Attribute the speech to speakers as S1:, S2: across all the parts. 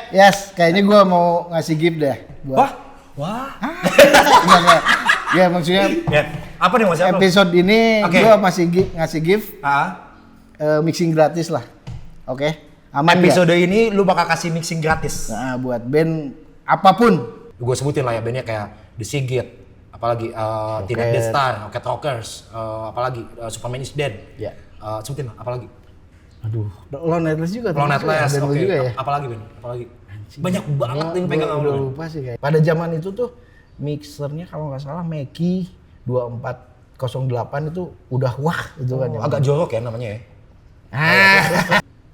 S1: Yes, kayaknya gue mau ngasih gift deh.
S2: Wah.
S1: Enggak. Ya maksudnya
S2: Ya. Apa nih Mas?
S1: episode ini gue masih ngasih gift mixing gratis lah. Oke. Aman
S2: episode ini lu bakal kasih mixing gratis.
S1: Nah, buat band apapun.
S2: Gue sebutin lah ya bandnya kayak The Sigit, apalagi Tina Destar, Rocket Rockers, apalagi Superman is Dead.
S1: Ya.
S2: Sebutin lah, apalagi.
S1: Aduh, Lone Atlas juga.
S2: Lone Atlas,
S1: oke. Juga ya.
S2: Apalagi Ben? Apalagi. Banyak banget yang pegang
S1: udah lupa sih kayak. Pada zaman itu tuh mixernya kalau nggak salah Mackie 2408 itu udah wah itu kan.
S2: Agak jorok ya namanya ya.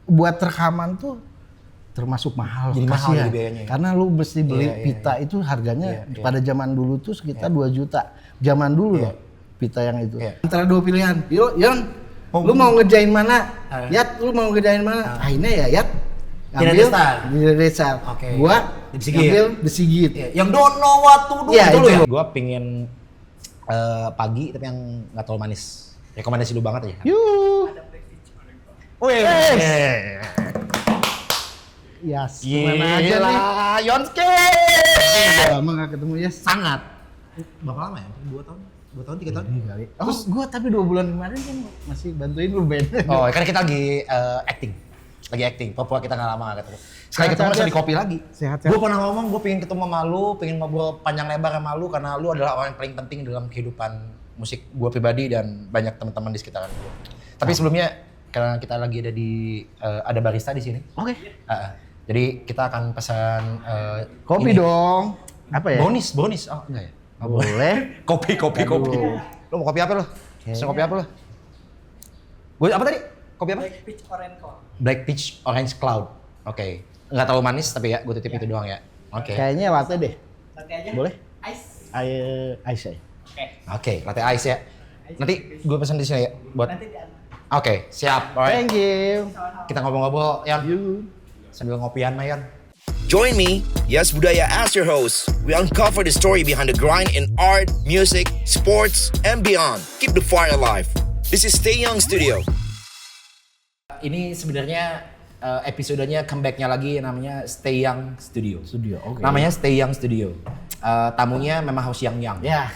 S1: Buat rekaman tuh termasuk mahal.
S2: Jadi mahal
S1: ya.
S2: biayanya.
S1: Karena lu mesti beli pita itu harganya pada zaman dulu tuh sekitar 2 juta. Zaman dulu loh pita yang itu. Antara dua pilihan. Yon, lu mau ngerjain mana? Yat, lu mau ngerjain mana? Akhirnya ya Yat ambil Tina Destar. Gua ambil The Sigit.
S2: Yang don't know what to do
S1: itu
S2: lu ya. Gua pingin pagi tapi yang enggak terlalu manis. Rekomendasi lu banget aja.
S1: Yuh.
S2: Yes.
S1: Gimana aja nih?
S2: Yonske.
S1: Lama gak ketemu ya?
S2: Sangat. Berapa lama ya? 2 tahun? 2 tahun, 3 tahun?
S1: Kali. Terus gua tapi 2 bulan kemarin kan masih bantuin lu band.
S2: Oh, karena kita lagi acting. Lagi acting. Pura-pura kita gak lama gak ketemu. Sekali ketemu bisa di kopi lagi.
S1: Sehat-sehat.
S2: Gue pernah ngomong, gue pengen ketemu sama lu, pengen ngobrol panjang lebar sama lu karena lu adalah orang yang paling penting dalam kehidupan musik gue pribadi dan banyak teman-teman di sekitaran gue. Tapi sebelumnya karena kita lagi ada barista di sini.
S1: Oke.
S2: Jadi kita akan pesan
S1: kopi
S2: ini.
S1: Dong. Apa ya?
S2: Bonus. Oh, enggak ya?
S1: Boleh.
S2: kopi. Lu mau kopi apa lu? Pesen kopi apa lu? Gue apa tadi? Kopi apa? Black Peach Orange Cloud. Oke. Enggak terlalu manis tapi ya gue titip itu doang ya. Oke.
S1: Kayaknya latte deh.
S3: Latte aja.
S1: Boleh?
S3: Ice.
S1: Ice ya.
S2: Oke, latte ice ya. Nanti gue pesan di sini ya buat.
S3: Nanti diantar.
S2: Oke, siap. Alright.
S1: Thank you.
S2: Kita ngobrol-ngobrol, Yan. Sambil ngopian, Yan.
S4: Join me, Yes Budaya, as your host. We uncover the story behind the grind in art, music, sports, and beyond. Keep the fire alive. This is Stay Young Studio.
S2: Ini sebenarnya episodenya comeback-nya lagi namanya Stay Young Studio.
S1: Oke.
S2: Namanya Stay Young Studio. Tamunya memang harus yang.
S1: Ya.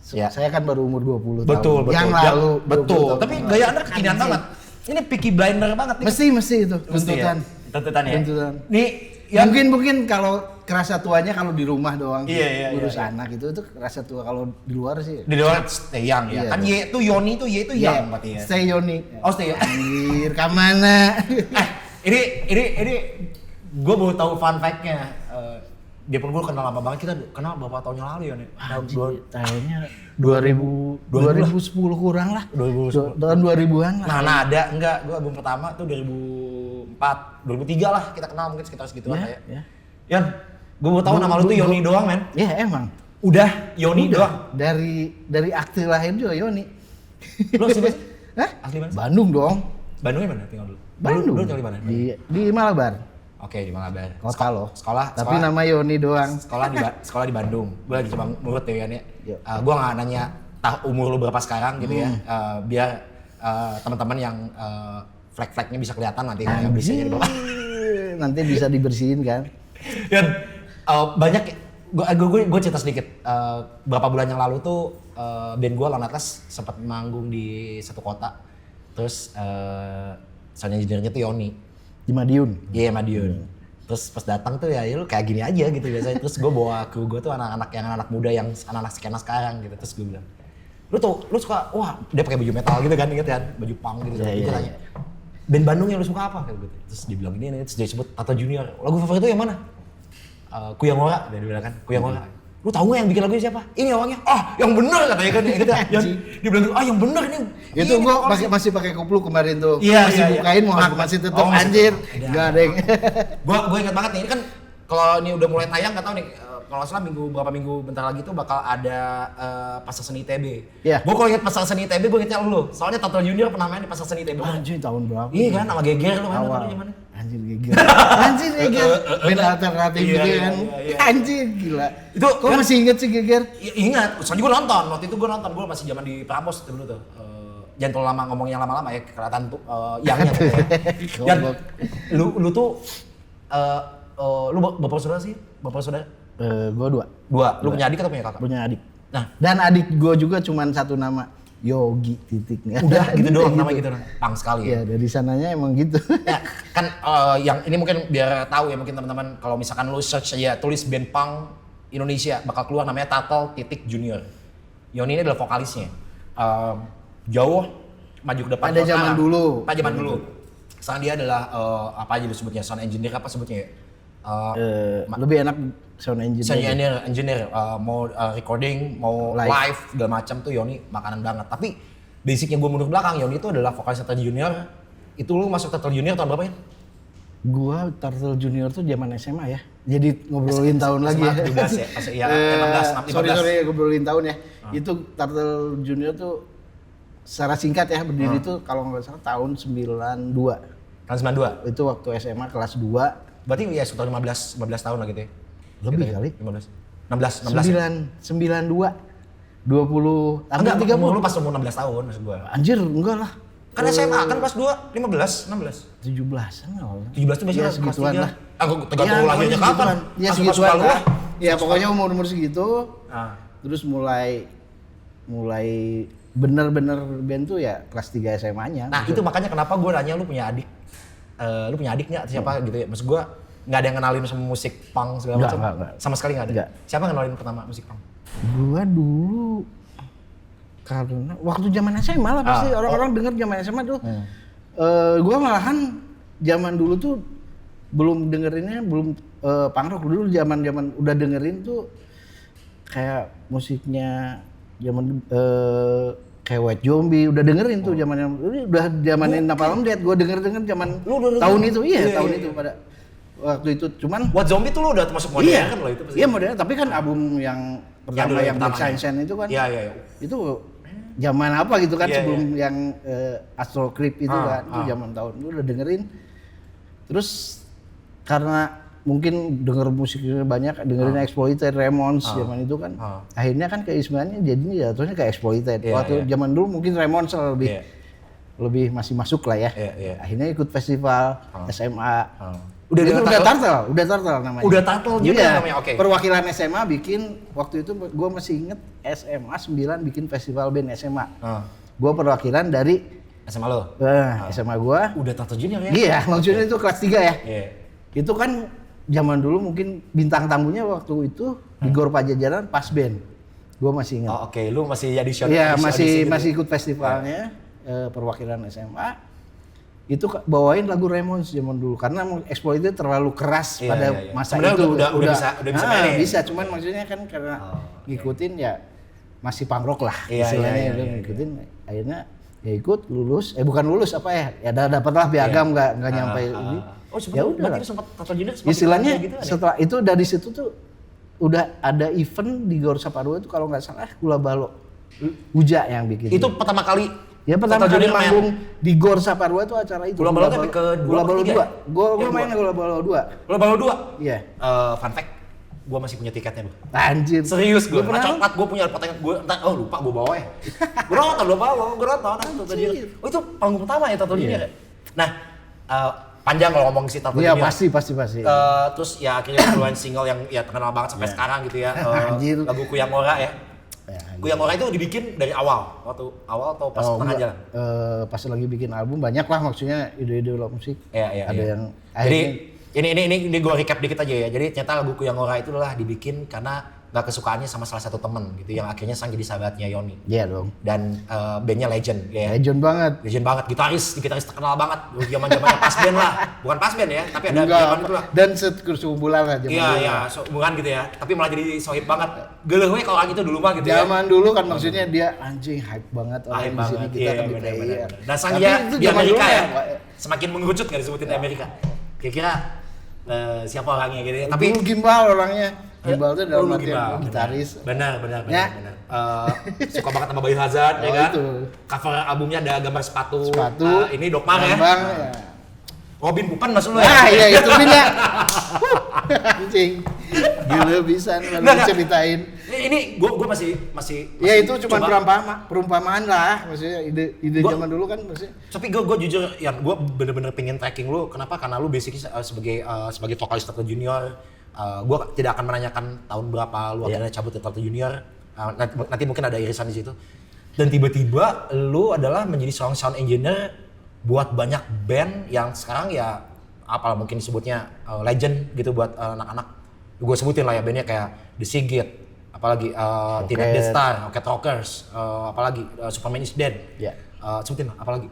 S1: Saya kan baru umur 20
S2: betul,
S1: tahun. Yang lalu.
S2: Betul. Tapi gaya Anda kekinian banget. Ini Peaky Blinder banget nih.
S1: Mesti itu tuntutan.
S2: Tuntutan ya.
S1: Tuntutan.
S2: Nih,
S1: ya mungkin kalau kerasa tuanya kalau di rumah doang ngurus
S2: iya.
S1: anak itu kerasa tua, kalau di luar sih.
S2: Di luar Stay Young ya.
S1: Iya,
S2: Kan Y itu Yoni tuh Y itu Young berarti ya.
S1: Stay Yoni.
S2: Oh, Stay Young.
S1: Anjir, kamana?
S2: Ini gue baru tahu fun fact-nya. Dia pun gue kenal lama banget, kita kenal beberapa tahun yang lalu ya nih.
S1: Kayaknya 2010 kurang lah.
S2: 2010.
S1: Tahun 2000-an lah.
S2: Nah, ada enggak, gue album pertama tuh 2004, 2003 lah kita kenal mungkin sekitar segituan ya. Yan, gue baru tahu nama lu tuh Yoni doang, men.
S1: Iya, emang.
S2: Udah Yoni doang.
S1: Dari akte lahir juga Yoni.
S2: Lu asli mana?
S1: Hah?
S2: Asli mana?
S1: Bandung dong.
S2: Bandungnya mana tinggal dulu?
S1: Bandung.
S2: Lu tinggal di mana?
S1: Di Malabar.
S2: Oke, di Malabar.
S1: Kota loh.
S2: Sekolah.
S1: Tapi nama Yoni doang.
S2: Sekolah di Bandung. Gue lagi coba ngurut ya Yan ya.
S1: Yuk.
S2: Gue nggak nanya umur lu berapa sekarang gitu ya. Biar teman-teman yang flag-flagnya bisa kelihatan nanti ya bisa jadi bapak.
S1: Nanti bisa dibersihin kan.
S2: Yan, banyak. Gue cerita sedikit. Berapa bulan yang lalu tuh band gue Lone Atlas sempat manggung di satu kota. Terus sound engineer-nya tuh Yoni.
S1: Di Madiun.
S2: Iya, Madiun. Terus pas datang tuh ya lu kayak gini aja gitu biasanya. Terus gue bawa kru gue tuh anak-anak muda yang anak-anak skena sekarang gitu. Terus gue bilang, lu suka, wah dia pakai baju metal gitu kan, inget kan, baju punk gitu. Gue tanya, band Bandung yang lu suka apa? Gitu. Terus dia bilang ini, terus dia sebut Tata Junior. Lagu favorit itu yang mana? Kuyang Ora, dia bilang kan, Kuyang Ora. Lu tahu nggak yang bikin lagunya siapa? Ini orangnya. Yang bener katanya kan, gitu. Dia bilang, yang bener nih.
S1: Itu gua masih pakai kupluk kemarin tuh.
S2: Iya,
S1: masih bukain mau masih tutup anjir. Enggak ada yang.
S2: Gua ingat banget nih, ini kan kalau ini udah mulai tayang enggak tahu nih kalau nggak salah berapa minggu bentar lagi tuh bakal ada Pasar Seni ITB.
S1: Iya.
S2: Gue kalau inget Pasar Seni ITB gue ingetnya lu. Soalnya Toto Junior pernah main di Pasar Seni ITB.
S1: Anjir tahun berapa?
S2: Iya kan, sama Geger lu main
S1: Awal.
S2: tahun mana?
S1: Anjir Geger. Anjir Geger. Band alternatif gitu kan. Anjir gila.
S2: Itu
S1: kok masih inget sih Geger?
S2: Ingat, soalnya gue nonton. Waktu itu gue nonton, gue masih zaman di Prambos dulu tuh. Jangan terlalu lama ngomong yang lama-lama ya, kelihatan tuh yangnya gitu ya. Dan lu tuh lu bapak saudara sih? Bapak saudara?
S1: Gue 2.
S2: Lu punya adik atau punya kakak?
S1: Punya adik.
S2: Nah,
S1: dan adik gue juga cuman satu nama, Yogi titiknya.
S2: udah gitu doang namanya gitu. Pang sekali ya.
S1: Ya dari sananya emang gitu.
S2: Ya, kan yang ini mungkin biar tahu ya mungkin teman-teman kalau misalkan lu search aja tulis band punk Indonesia bakal keluar namanya Turtle Junior. Yoni ini adalah vokalisnya. Jauh maju ke depan.
S1: Pada zaman dulu.
S2: Pada zaman dulu. Sekarang dia adalah apa aja disebutnya, sound engineer apa sebutnya ya?
S1: Lebih enak sound engineer.
S2: Sound engineer, mau recording, mau live segala macam tuh Yoni makanan banget. Tapi basicnya gue mundur belakang, Yoni itu adalah vokalis Turtle Junior. Itu lu masuk Turtle Junior tahun berapa ya?
S1: Gua Turtle Junior tuh zaman SMA ya. Jadi ngobrolin tahun lagi ya.
S2: 17 ya? Masih ya, 16, 15.
S1: Sorry ngobrolin tahun ya. Itu Turtle Junior tuh secara singkat ya berdiri tuh kalau nggak salah tahun 92.
S2: Tahun 92?
S1: Itu waktu SMA kelas 2.
S2: Berarti ya sekitar 15 tahun lah gitu ya?
S1: Lebih
S2: gitu
S1: kali.
S2: 16 ya?
S1: 92. 20.
S2: Enggak,
S1: 30.
S2: umur lu pas umur 16 tahun maksud gua.
S1: Anjir, enggak lah.
S2: Kan SMA kan kelas 2, 15, 16.
S1: 17-an lah.
S2: 17 tuh biasanya
S1: Ya,
S2: kelas
S1: segituan
S2: 3.
S1: lah.
S2: Tergantung lahirnya kapan.
S1: Ya
S2: Langsung
S1: segituan
S2: masuk
S1: lah. Ya pokoknya umur segitu. Terus mulai bener-bener band tuh ya kelas 3 SMA-nya.
S2: Nah itu makanya kenapa gue nanya lu punya adik. Lu punya adik nggak siapa gitu ya? Maksud gue nggak ada yang kenalin sama musik punk segala macam?
S1: Enggak.
S2: Sama sekali nggak ada?
S1: Enggak.
S2: Siapa yang kenalin pertama musik punk?
S1: Gua dulu karena waktu zaman SMA lah pasti orang-orang denger zaman SMA tuh. Gua malahan zaman dulu tuh belum dengerinnya punk rock dulu zaman udah dengerin tuh kayak musiknya zaman kayak White Zombie udah dengerin tuh zamannya udah zamanin Napalm Death gua denger zaman tahun itu tahun itu pada waktu itu cuman
S2: White Zombie tuh lu udah termasuk modern kan lo itu?
S1: Iya modern tapi kan album yang pertama yang Black Sunshine itu kan itu zaman apa gitu kan sebelum yang Astral Creep itu kan itu zaman tahun itu udah dengerin terus karena mungkin denger musiknya banyak dengerin Exploited, Ramones zaman itu kan akhirnya kan keistimewanya jadinya jatuhnya kayak Exploited waktu zaman dulu mungkin Ramones lebih masih masuk lah ya akhirnya ikut festival SMA udah Turtle namanya
S2: udah Turtle juga namanya oke.
S1: Perwakilan SMA bikin waktu itu gue masih inget SMA 9 bikin festival band SMA gue perwakilan dari
S2: SMA lo?
S1: SMA gue
S2: udah Turtle Junior ya?
S1: Iya maksudnya itu kelas 3 ya itu kan zaman dulu mungkin bintang tamunya waktu itu di Gor Pajajaran pas band. Gue masih ingat.
S2: Oke. Lu masih jadi shot.
S1: Iya, masih ikut festivalnya perwakilan SMA. Itu bawain lagu Ramones zaman dulu karena Exploited terlalu keras pada masa
S2: sebenarnya
S1: itu.
S2: Udah bisa main.
S1: Bisa, cuman maksudnya kan karena ngikutin ya masih punk rock lah istilahnya ngikutin. Akhirnya ya ikut lulus bukan lulus apa ya dapat lah piagam nggak nyampe ini. Ya udah
S2: sempat Turtle Junior
S1: istilahnya
S2: gitu,
S1: setelah itu dari situ tuh udah ada event di Gor Saparua itu kalau nggak salah Gula Balo Uja yang bikin
S2: itu pertama kali
S1: pertama kali manggung di Gor Saparua itu acara itu
S2: Gula Balo tapi ke
S1: Gula Balo 2 gue main Gula Balo 2
S2: Gula Balo 2?
S1: Iya
S2: fun fact gue masih punya tiketnya bro
S1: anjir
S2: serius gue coklat gue punya pertanyaan gue lupa gue bawa ya gue nonton itu panggung pertama ya Turtle Junior nah panjang kalau ngomong si Turtle Junior.
S1: Iya pasti.
S2: Terus ya akhirnya keluarin single yang ya terkenal banget sampai sekarang gitu ya. Lagu Kuyang Ora ya. Kuyang Ora itu dibikin dari awal atau pas tengah jalan?
S1: Pas lagi bikin album banyak lah maksudnya ide-ide musik.
S2: Iya.
S1: Ada yang
S2: jadi ini gue recap dikit aja ya. Jadi ternyata lagu Kuyang Ora itu adalah dibikin karena gak kesukaannya sama salah satu temen gitu yang akhirnya sang jadi sahabatnya Yoni.
S1: Iya dong.
S2: Dan bandnya legend ya.
S1: Legend banget.
S2: Gitaris terkenal banget. Zaman-zamannya pas band lah. Bukan pas band ya, tapi ada zaman itu lah.
S1: Dan seumuran lah zaman dulu.
S2: Iya, seumuran gitu ya. Tapi malah jadi sohib banget. Geleh we kalau orang itu dulu mah gitu ya.
S1: Zaman dulu kan maksudnya dia anjing hype banget orang di sini kita kan
S2: bener. Dan sang dia di Amerika ya. Semakin mengerucut enggak disebutin Amerika. Kira-kira siapa orangnya gitu ya. Tapi
S1: Gimbal orangnya. Gimbal itu dalam artian gitaris.
S2: Benar. Suka banget sama Bayu Hazard ya kan. Itu. Cover albumnya ada gambar sepatu. Ini Doc Mar ya. Robin Pupan masuk lu ya.
S1: Nah, iya itu Bin ya. Anjing. Gila bisa ceritain.
S2: ini gue masih
S1: Ya itu cuma perumpamaan lah, maksudnya ide zaman dulu kan maksudnya.
S2: Tapi gue jujur, ya gue bener-bener pengen tracking lu. Kenapa? Karena lu basically sebagai vokalis Turtle Junior. Gue tidak akan menanyakan tahun berapa lu akhirnya cabut ke Turtle Junior. Nanti mungkin ada irisan di situ. Dan tiba-tiba lu adalah menjadi seorang sound engineer buat banyak band yang sekarang ya apalah mungkin disebutnya legend gitu buat anak-anak. Gue sebutin lah ya bandnya kayak The Sigit, apalagi Teenage Death Star, Rocket Rockers, apalagi Superman is Dead.
S1: Ya.
S2: Sebutin lah, apalagi.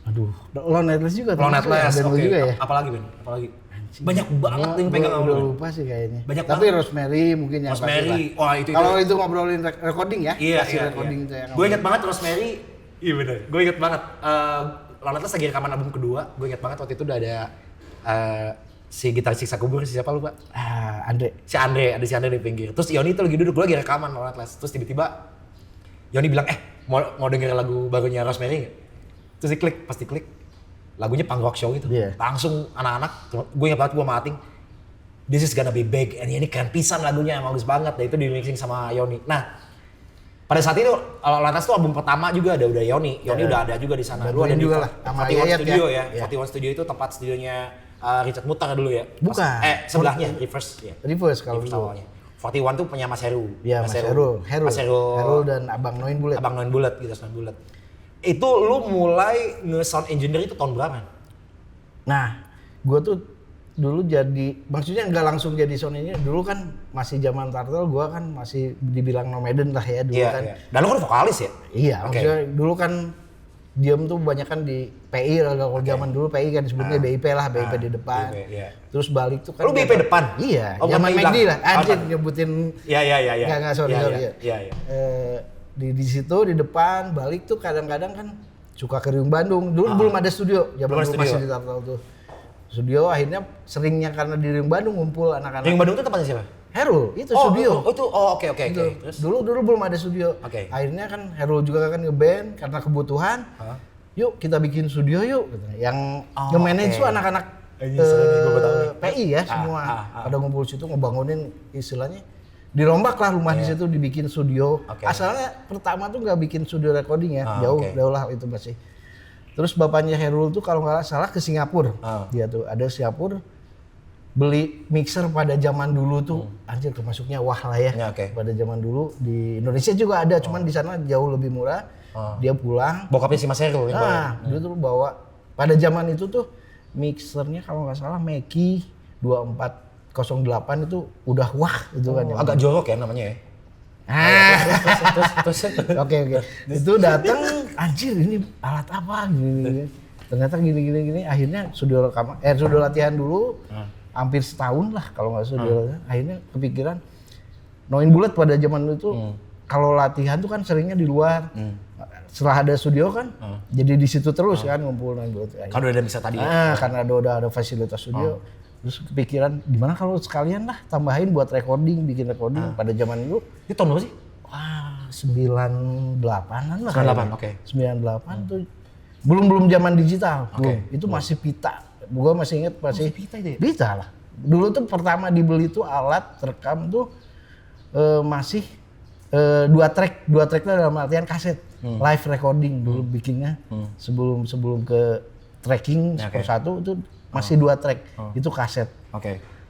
S1: Aduh, Lone Atlas juga.
S2: Lone Atlas, oke.
S1: Juga ya?
S2: Apalagi Ben, apalagi. Banyak banget yang pegang
S1: udah lupa sih kayaknya.
S2: Banyak
S1: tapi
S2: banget.
S1: Rosemary mungkin yang
S2: Rosemary, wah itu.
S1: Kalau itu ngobrolin recording ya?
S2: Iya.
S1: Recording itu yang
S2: gue inget banget Rosemary, iya bener. Gue inget banget. Lone Atlas lagi rekaman album kedua, gue inget banget waktu itu udah ada si gitaris Siksa Kubur, siapa lupa?
S1: Andre.
S2: Si Andre di pinggir. Terus Yoni itu lagi duduk, gue lagi rekaman Lone Atlas. Terus tiba-tiba Yoni bilang, mau denger lagu barunya Rosemary nggak? Terus diklik, pas diklik lagunya punk rock show gitu.
S1: Yeah.
S2: Langsung anak-anak, gue ingat banget gue sama Ating, this is gonna be big, ini keren pisan lagunya, bagus banget. Dan itu di mixing sama Yoni. Nah, pada saat itu Lone Atlas tuh album pertama juga ada udah Yoni udah ada juga di sana. Dulu ada di 41 Studio ya. 41 Studio itu tempat studionya Richard Mutar dulu ya.
S1: Bukan.
S2: Sebelahnya Reverse ya.
S1: Reverse kalau dulu.
S2: Awalnya. 41 tuh punya Mas Heru.
S1: Iya, Mas Heru dan Abang Noin Bullet.
S2: Abang Noin Bullet gitu, Noin Bullet. Itu lu mulai nge-sound engineer itu tahun berapa?
S1: Nah, gue tuh dulu maksudnya nggak langsung jadi sound engineer. Dulu kan masih zaman Turtle, gue kan masih dibilang nomaden lah ya dulu kan.
S2: Iya. Dan lu kan vokalis ya?
S1: Iya, maksudnya dulu kan diem tuh banyak kan di PI lah, kalau zaman dulu PI kan disebutnya BIP lah, BIP di depan.
S2: BIP, iya.
S1: Terus balik tuh kan.
S2: Lu BIP depan?
S1: Iya, zaman McD lah. Anjir nyebutin.
S2: Iya.
S1: Enggak sorry.
S2: Iya.
S1: Di situ di depan, balik tuh kadang-kadang kan suka ke Riung Bandung. Dulu belum ada studio, zaman dulu masih di Turtle tuh. Studio akhirnya seringnya karena di Riung Bandung ngumpul anak-anak.
S2: Riung Bandung itu tempatnya siapa?
S1: Herul, itu studio.
S2: Oke.
S1: Terus? Dulu belum ada studio.
S2: Oke.
S1: Akhirnya kan Herul juga kan ngeband karena kebutuhan. Yuk kita bikin studio yuk. Yang nge-manage tuh anak-anak PI ya semua. Pada ngumpul situ ngebangunin istilahnya. Dirombak lah rumah di situ dibikin studio. Asalnya pertama tuh nggak bikin studio recording ya, jauh lah itu masih. Terus bapaknya Herul tuh kalau nggak salah ke Singapura. Dia tuh ada Singapura. Beli mixer pada zaman dulu tuh anjir termasuknya wah lah ya. Pada zaman dulu di Indonesia juga ada, cuman di sana jauh lebih murah. Dia pulang.
S2: Bokapnya si Mas Heru.
S1: Dia tuh bawa pada zaman itu tuh mixernya kalau nggak salah Mackie 2408 itu udah wah itu kan.
S2: Agak jorok ya namanya ya. Terus.
S1: Oke. Itu datang anjir ini alat apa gini. Ternyata gini. Akhirnya studio latihan dulu. Hampir setahun lah kalau nggak salah. Akhirnya kepikiran Noin Bullet pada zaman itu kalau latihan tuh kan seringnya di luar. Setelah ada studio kan jadi di situ terus kan ngumpul Noin Bullet.
S2: Kan udah ada bisa tadi.
S1: Karena udah ada fasilitas studio. Terus kepikiran gimana kalau sekalian lah tambahin buat bikin recording pada zaman itu.
S2: Itu tahun berapa sih?
S1: Wah, 98-an lah.
S2: 98, oke.
S1: 98 tuh belum zaman digital. Itu masih pita. Gua masih inget
S2: pita itu ya?
S1: Pita lah. Dulu tuh pertama dibeli tuh alat rekam tuh masih 2 track itu dalam artian kaset. Live recording dulu bikinnya. Sebelum ke tracking persatu itu masih 2 track. Itu kaset.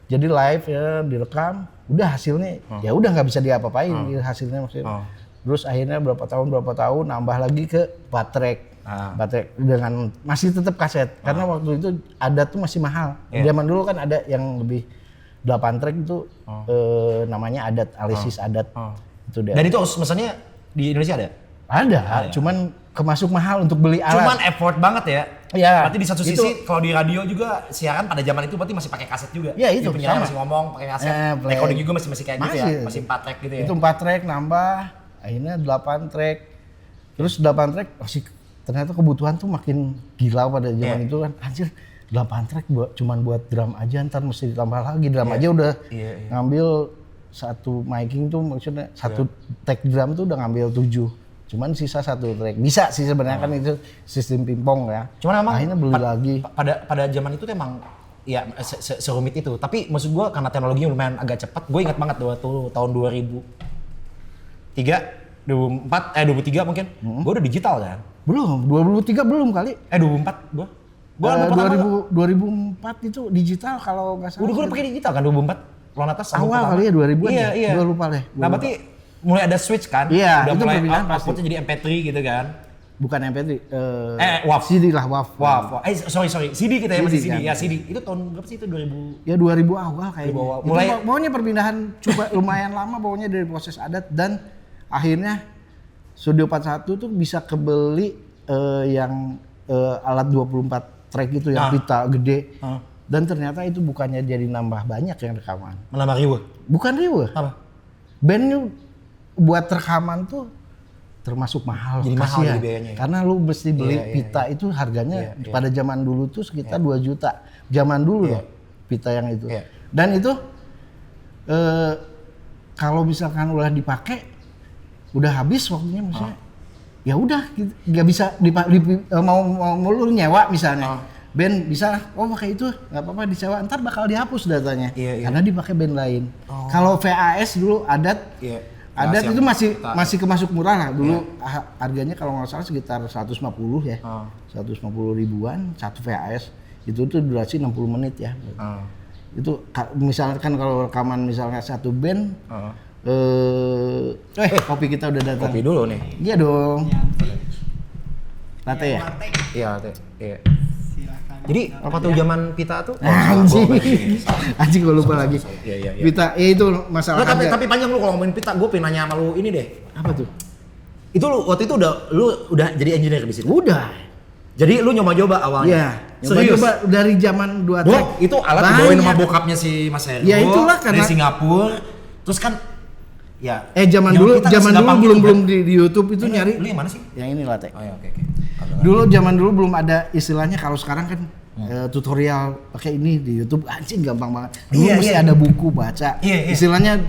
S1: Jadi live ya direkam, udah hasilnya ya udah nggak bisa diapa-apain hasilnya maksudnya. Terus akhirnya berapa tahun nambah lagi ke 4 track. 4 track dengan masih tetap kaset karena waktu itu adat tuh masih mahal. Zaman dulu kan ada yang lebih 8 track itu namanya adat, alisis adat. Itu dia.
S2: Dan itu mesennya di Indonesia ada?
S1: Ada, cuman kemasuk mahal untuk beli alat.
S2: Cuman effort banget ya.
S1: Iya.
S2: Berarti di satu sisi kalau di radio juga siaran pada zaman itu berarti masih pakai kaset juga.
S1: Iya itu
S2: sama. Masih ngomong pakai kaset. Recording juga masih kayak gitu ya. Masih 4 track gitu ya.
S1: Itu 4 track nambah, akhirnya 8 track. Terus 8 track masih ternyata kebutuhan tuh makin gila pada zaman itu kan. Anjir, 8 track cuman buat drum aja, ntar mesti ditambah lagi. Drum aja udah ngambil satu miking tuh maksudnya satu take drum tuh udah ngambil 7. Cuman sisa 1 track. Bisa sih sebenarnya kan itu sistem pingpong ya.
S2: Cuman emang
S1: akhirnya beli lagi.
S2: Pada zaman itu tuh emang ya serumit itu. Tapi maksud gua karena teknologinya lumayan agak cepat, gue ingat banget waktu tahun 2000 2003 mungkin. Gue udah digital kan?
S1: Belum, 2003 belum kali.
S2: 2004 gue. Gue
S1: 2004 itu digital kalau nggak salah.
S2: Udah pakai digital kan 2004. Lonatas
S1: awal kali ya 2000-an
S2: iya,
S1: ya?
S2: Iya.
S1: Gue lupa deh.
S2: Nah berarti mulai ada switch kan?
S1: Iya,
S2: udah
S1: itu
S2: mulai
S1: perpindahan pasti.
S2: outputnya jadi MP3 gitu kan?
S1: Bukan MP3.
S2: WAV.
S1: CD lah, WAV.
S2: Sorry. CD kita ya, masih CD.
S1: Kan?
S2: Ya CD. Itu tahun berapa sih itu 2000?
S1: Ya 2000 awal kayaknya.
S2: Mulai
S1: pokoknya perpindahan coba lumayan lama pokoknya dari proses adat dan akhirnya Studio 41 tuh bisa kebeli yang alat 24 track itu yang pita gede. Dan ternyata itu bukannya jadi nambah banyak yang rekaman.
S2: Menambah riuh?
S1: Bukan riuh.
S2: Apa?
S1: Bandnya buat rekaman tuh termasuk mahal.
S2: Jadi mahal jadi biayanya.
S1: Karena lu mesti beli pita itu harganya pada zaman dulu tuh sekitar 2 juta. Zaman dulu loh pita yang itu. Dan itu kalau misalkan udah dipakai udah habis waktunya maksudnya. Ya udah nggak bisa mau lu nyewa misalnya. Band bisa pakai itu nggak apa-apa disewa, ntar bakal dihapus datanya karena dipakai band lain. Kalau VAS dulu adat itu masih kemasuk murah lah dulu harganya kalau nggak salah sekitar 150 ya, 150 ribuan satu VAS itu tuh durasi 60 menit ya. Itu misalkan kalau rekaman misalnya satu band, kopi kita udah datang.
S2: Kopi dulu nih.
S1: Iya dong. Latte ya?
S2: Iya latte. Iya. Jadi apa tuh zaman pita tuh?
S1: Anjing gue lupa lagi.
S2: Iya.
S1: Pita, ya itu masalah.
S2: Tapi panjang lu kalau ngomongin pita, gue pengen nanya sama lu ini deh.
S1: Apa tuh?
S2: Itu lu waktu itu lu udah jadi engineer di situ?
S1: Udah.
S2: Jadi lu nyoba-nyoba awalnya?
S1: Iya.
S2: Serius?
S1: Nyoba dari zaman 2 track.
S2: Itu alat dibawain sama bokapnya si Mas Heri.
S1: Ya itulah karena
S2: dari Singapura. Terus kan ya.
S1: Zaman dulu belum di YouTube itu nyari.
S2: Lu yang mana sih?
S1: Yang ini latte.
S2: Oh ya, oke.
S1: Dulu zaman dulu belum ada istilahnya kalau sekarang kan tutorial pakai ini di YouTube anjing gampang banget. Dulu mesti ada buku baca. Istilahnya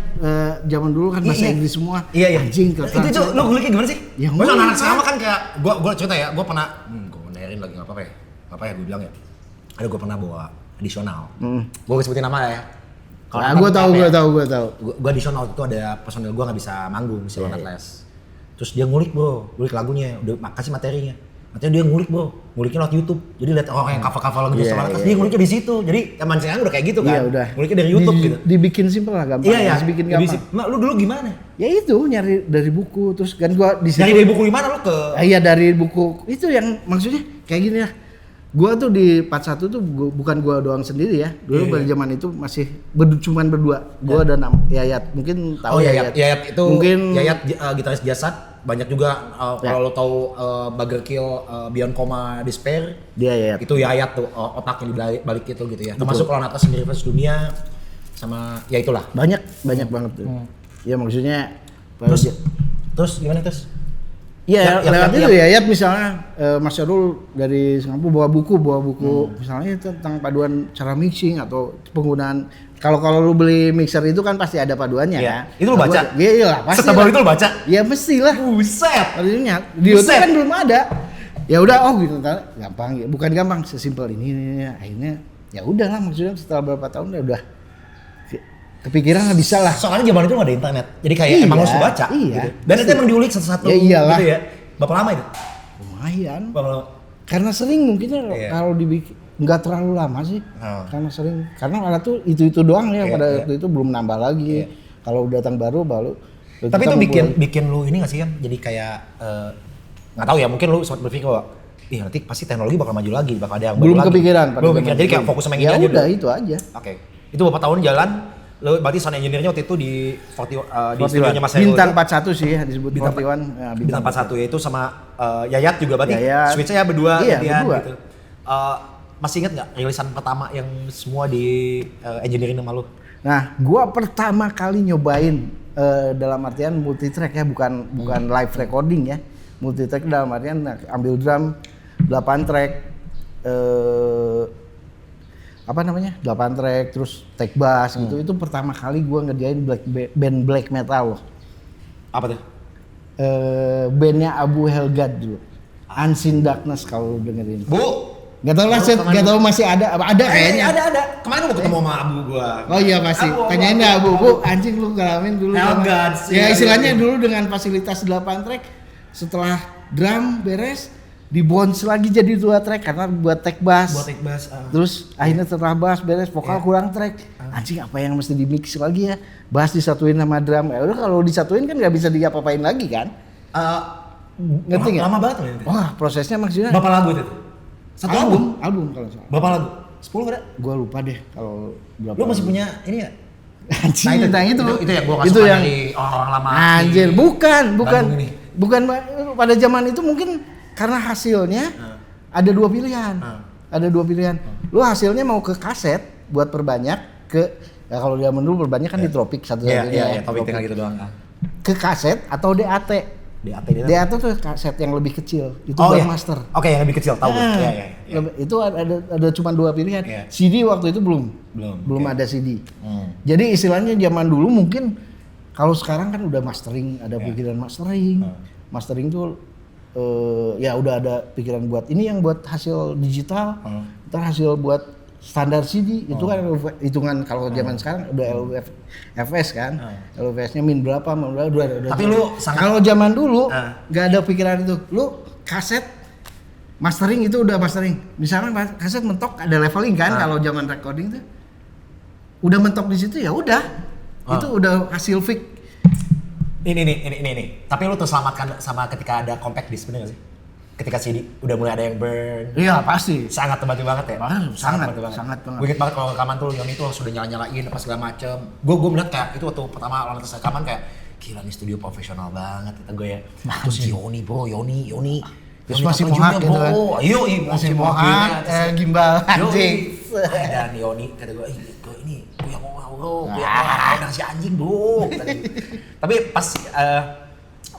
S1: zaman dulu kan bahasa Inggris semua. Anjing
S2: itu lo nguliknya gimana sih?
S1: Ya,
S2: maksudnya anak-anak sekarang kan kayak gua cerita ya, gua pernah gua menerin lagi enggak apa-apa ya. Apa ya gua bilang ya. Ada gua pernah bawa additional. Gua sebutin nama ya.
S1: Kalau gua tahu.
S2: Gua additional itu ada personil gua enggak bisa manggung, si Lonat Les. Terus dia ngulik lagunya, udah kasih materinya. Artinya dia ngulik nguliknya lewat YouTube. Jadi lihat orang yang cover-cover lagu sama atas, dia nguliknya di situ. Jadi emang sekarang udah kayak gitu kan.
S1: Udah.
S2: Nguliknya dari YouTube gitu.
S1: Dibikin simpel lah gampang.
S2: Iya.
S1: Dibikin gampang.
S2: Nah, lu dulu gimana?
S1: Ya itu nyari dari buku terus kan gua di situ.
S2: Nyari dari buku gimana lu ke?
S1: Iya dari buku. Itu yang maksudnya kayak gini ya. Gua tuh di 41 tuh bukan gua doang sendiri ya. Dulu pada zaman itu masih cuman berdua. Gua dan Yayat. Mungkin tahu Yayat.
S2: Yayat itu
S1: mungkin
S2: Yayat gitaris Jasad. Banyak juga kalau lo tahu Bagger Kill, Beyond Coma, Despair. Dia Yayat. Itu Yayat tuh otaknya di balik itu gitu ya. Termasuk kalau atas sendiri versus dunia sama ya itulah.
S1: Banyak banget tuh. Ya maksudnya
S2: terus gimana terus?
S1: Iya, lewat itu Yayat misalnya Mas Syarul dari Singapura bawa buku misalnya tentang paduan cara mixing atau penggunaan kalau lu beli mixer itu kan pasti ada paduannya ya.
S2: Itu lu baca?
S1: Iya, pasti.
S2: Setebal itu lu baca?
S1: Ya mestilah.
S2: Buset.
S1: Artinya di YouTube kan belum ada. Ya udah gitu gampang ya. Bukan gampang, sesimpel ini akhirnya ya udahlah maksudnya setelah beberapa tahun udah kepikiran nggak bisa lah.
S2: Soalnya zaman itu nggak ada internet, jadi kayak emang harus baca.
S1: Iya.
S2: Gitu. Dan itu emang diulik satu-satu.
S1: Ya iyalah.
S2: Gitu ya. Berapa lama itu?
S1: Lumayan.
S2: Berapa lama?
S1: Karena sering mungkin kalau dibikin nggak terlalu lama sih. Karena alat tuh itu doang ya pada waktu itu belum nambah lagi. Kalau datang baru.
S2: Tapi itu bikin lu ini nggak sih kan? Jadi kayak nggak tahu ya mungkin lu sempat berpikir bahwa nanti pasti teknologi bakal maju lagi, bakal ada yang
S1: belum
S2: baru
S1: kepikiran.
S2: Lagi. Belum kepikiran. Jadi kayak fokus sama ini aja.
S1: Ya udah itu aja.
S2: Oke. Itu beberapa tahun jalan. Lo berarti sound engineer-nya waktu itu di studionya Mas Heri.
S1: Bintang 41 sih ya disebut 41.
S2: Bintang 41 ya itu sama Yayat juga berarti. Switch-nya berdua
S1: gantian
S2: gitu. Masih inget nggak rilisan pertama yang semua di engineering sama lo?
S1: Nah, gua pertama kali nyobain dalam artian multitrack ya, bukan live recording ya. Multitrack dalam artian ambil drum 8 track 8 track terus take bass gitu. Itu pertama kali gua ngerjain band black metal.
S2: Apa tuh?
S1: Bandnya Abu Helgad dulu. Unseen Darkness kalau dengerin. Gak tau lah, gak tau masih ada, ada kayaknya.
S2: Ada. Kemarin gua ketemu sama abu gua.
S1: Oh iya pasti. Tanyain dah abu, anjing lu ngalamin dulu. Ya istilahnya dulu dengan fasilitas 8 track, setelah drum beres, dibons lagi jadi 2 track karena buat take bass. Terus akhirnya setelah bass beres, vokal kurang track. Anjing apa yang mesti di mix lagi ya? Bass disatuin sama drum. Ya udah kalau disatuin kan nggak bisa diapa-apain lagi kan? Ngerti nggak?
S2: Lama banget loh itu.
S1: Wah prosesnya maksudnya.
S2: Berapa lagu itu? Satu
S1: album kalau salah.
S2: Berapa lagu? 10 ada?
S1: Gua lupa deh kalau berapa.
S2: Lu masih punya ini ya?
S1: Anjing, nah itu
S2: yang gua kasih dari orang-orang lama.
S1: Anjir, bukan pada zaman itu mungkin karena hasilnya ada 2 pilihan. Ada 2 pilihan. Lu hasilnya mau ke kaset buat perbanyak ya kalau dia dulu perbanyak kan di Tropik satu-satunya.
S2: Iya, Tropik tinggal gitu doang.
S1: Ke kaset atau DAT. DAT tuh kaset yang lebih kecil. Itu buat master.
S2: Oke, yang lebih kecil tahu. Iya.
S1: Itu ada cuma 2 pilihan. CD waktu itu belum ada CD. Jadi istilahnya zaman dulu mungkin kalau sekarang kan udah mastering, ada pikiran mastering. Mastering tuh ya udah ada pikiran buat ini yang buat hasil digital, ntar hasil buat standar CD itu kan hitungan kalau zaman sekarang udah LUFS kan, LUFS-nya min berapa, udah.
S2: Tapi lu
S1: kalau zaman dulu nggak ada pikiran itu, lu kaset mastering itu udah mastering. Misalnya kaset mentok ada leveling kan, kalau zaman recording tuh udah mentok di situ ya udah, itu udah hasil fix.
S2: Ini. Tapi lu terselamatkan sama ketika ada compact disc, bener gak sih? Ketika CD udah mulai ada yang burn.
S1: Iya pasti.
S2: Sangat terbantu banget ya.
S1: Sangat banget.
S2: Gue inget banget kalau rekaman tuh yang itu sudah nyala-nyalain apa segala macem. Gue ngeliat kayak itu waktu pertama awal tes rekaman kayak gila nih studio profesional banget kata gue ya. Terus Yoni.
S1: Terus masih mohak gitu kan.
S2: Iya
S1: masih mohak. Gimbal anjing.
S2: Dan Yoni kata gue ini gue yang mau gue yang si anjing bro. Tapi pas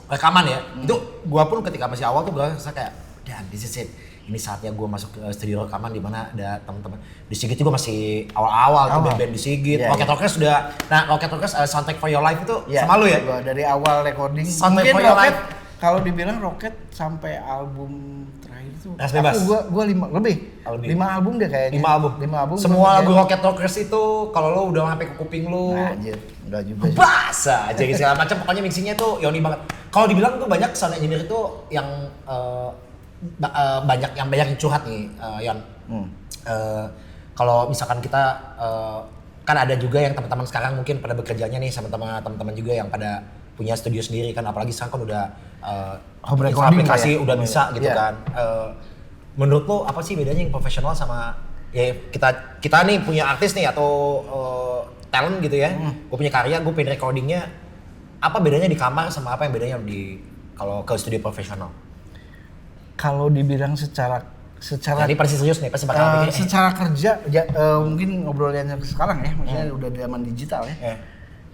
S2: rekaman ya, itu gua pun ketika masih awal tuh gua rasa kayak, dan this is it. Ini saatnya gua masuk ke studio rekaman di mana ada teman-teman. Di Sigit juga masih awal-awal tuh band-band di Sigit. Rocket Rockers sudah, Rocket Rockers Soundtrack for Your Life itu sama lu ya?
S1: Gua dari awal recording.
S2: Soundtrack
S1: mungkin
S2: for Your
S1: Rocket,
S2: Life.
S1: kalau dibilang Rocket sampai album terakhir itu.
S2: Bebas.
S1: Gua 5 lebih. 5 album deh kayaknya.
S2: 5 album. Semua lagu Rocket Rockers itu kalau lo udah sampai ke kuping lo.
S1: Anjir, udah juga.
S2: Basah aja segala macam, pokoknya mixingnya tuh Yoni banget. Kalau dibilang tuh banyak sound engineer itu yang banyak yang curhat nih, Yon. Kalau misalkan kita kan ada juga yang teman-teman sekarang mungkin pada bekerjanya nih sama teman-teman juga yang pada punya studio sendiri kan, apalagi sekarang kan udah
S1: home recording
S2: aplikasi
S1: ya?
S2: udah bisa gitu kan. Menurut lo apa sih bedanya yang profesional sama ya kita nih punya artis nih atau talent gitu ya? Gue punya karya, gue pengen recordingnya. Apa bedanya di kamar sama apa yang bedanya kalau ke studio profesional?
S1: Kalau dibilang secara
S2: jadi pasti serius nih, pasti bakal
S1: secara kerja mungkin ngobrolnya sekarang ya, maksudnya udah zaman digital ya.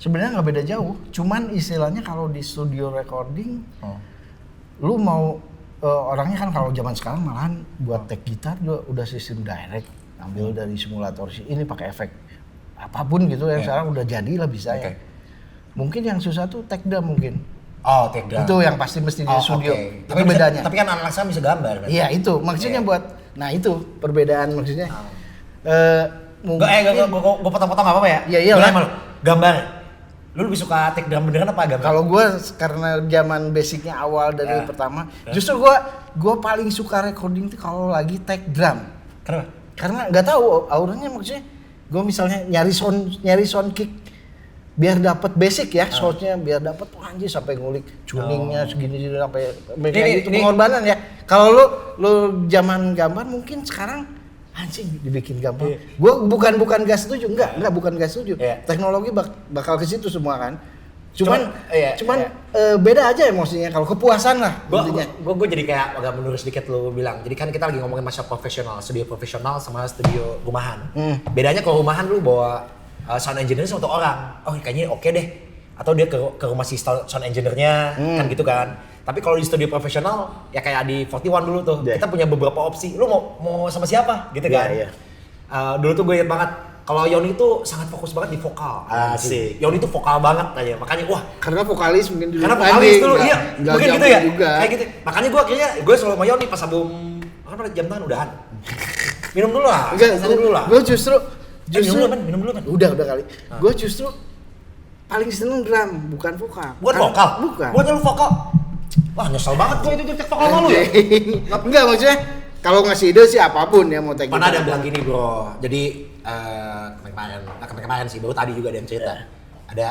S1: Sebenarnya nggak beda jauh, cuman istilahnya kalau di studio recording, lu mau orangnya kan kalau zaman sekarang malahan buat take gitar udah sistem direct, ambil dari simulator ini pakai efek apapun gitu yang sekarang udah jadi lah bisa ya. Mungkin yang susah tuh take drum mungkin.
S2: Oh, take drum.
S1: Itu yang pasti mesti di studio. Itu bedanya.
S2: Tapi kan anak sekarang bisa gambar kan?
S1: Iya itu, maksudnya buat, nah itu perbedaan maksudnya.
S2: Mungkin. Gue potong-potong gak apa-apa ya?
S1: Iya iyalah.
S2: Gambar. Lu lebih suka take drum beneran apa gambar?
S1: Kalau gue karena zaman basicnya awal dari pertama, justru gue paling suka recording tuh kalau lagi take drum.
S2: Kenapa?
S1: Karena nggak tahu auranya, maksudnya gue misalnya nyari sound kick biar dapat basic ya, soundnya biar dapat anjir sampai ngulik tuningnya segini sampai itu pengorbanan ya. Kalau lu zaman gambar mungkin sekarang anjing dibikin gampang. Gue bukan gak setuju, enggak bukan gak setuju. Teknologi bakal ke situ semua kan. Cuman beda aja emosinya kalau kepuasan lah intinya.
S2: Gue jadi kayak agak menurut sedikit lu bilang. Jadi kan kita lagi ngomongin masa profesional, studio profesional sama studio rumahan. Bedanya kalau rumahan lu bawa sound engineer satu orang, kayaknya oke deh, atau dia ke rumah si sound engineer-nya kan gitu kan. Tapi kalau di studio profesional ya kayak di 41 dulu tuh, kita punya beberapa opsi. Lu mau sama siapa gitu kan? Dulu tuh gue inget banget kalau Yoni tuh sangat fokus banget di vokal. Asik. Yoni tuh vokal banget aja, makanya
S1: karena vokalis mungkin dulu.
S2: Karena vokalis dulu iya, mungkin gitu ya.
S1: Juga.
S2: Kayak gitu. Makanya gue selalu sama Yoni pas album jam tangan udahan. Minum dulu lah.
S1: Enggak, gue justru
S2: minum dulu kan.
S1: Udah kali. Gue justru paling seneng drum, bukan vokal.
S2: Buat vokal?
S1: Bukan.
S2: Buat lu vokal? Wah nyesel banget gue itu cek vokal malu ya.
S1: Enggak, maksudnya kalau ngasih ide sih apapun ya mau take.
S2: Mana ada yang bilang gini bro, jadi kemarin sih, baru tadi juga ada yang cerita. Ada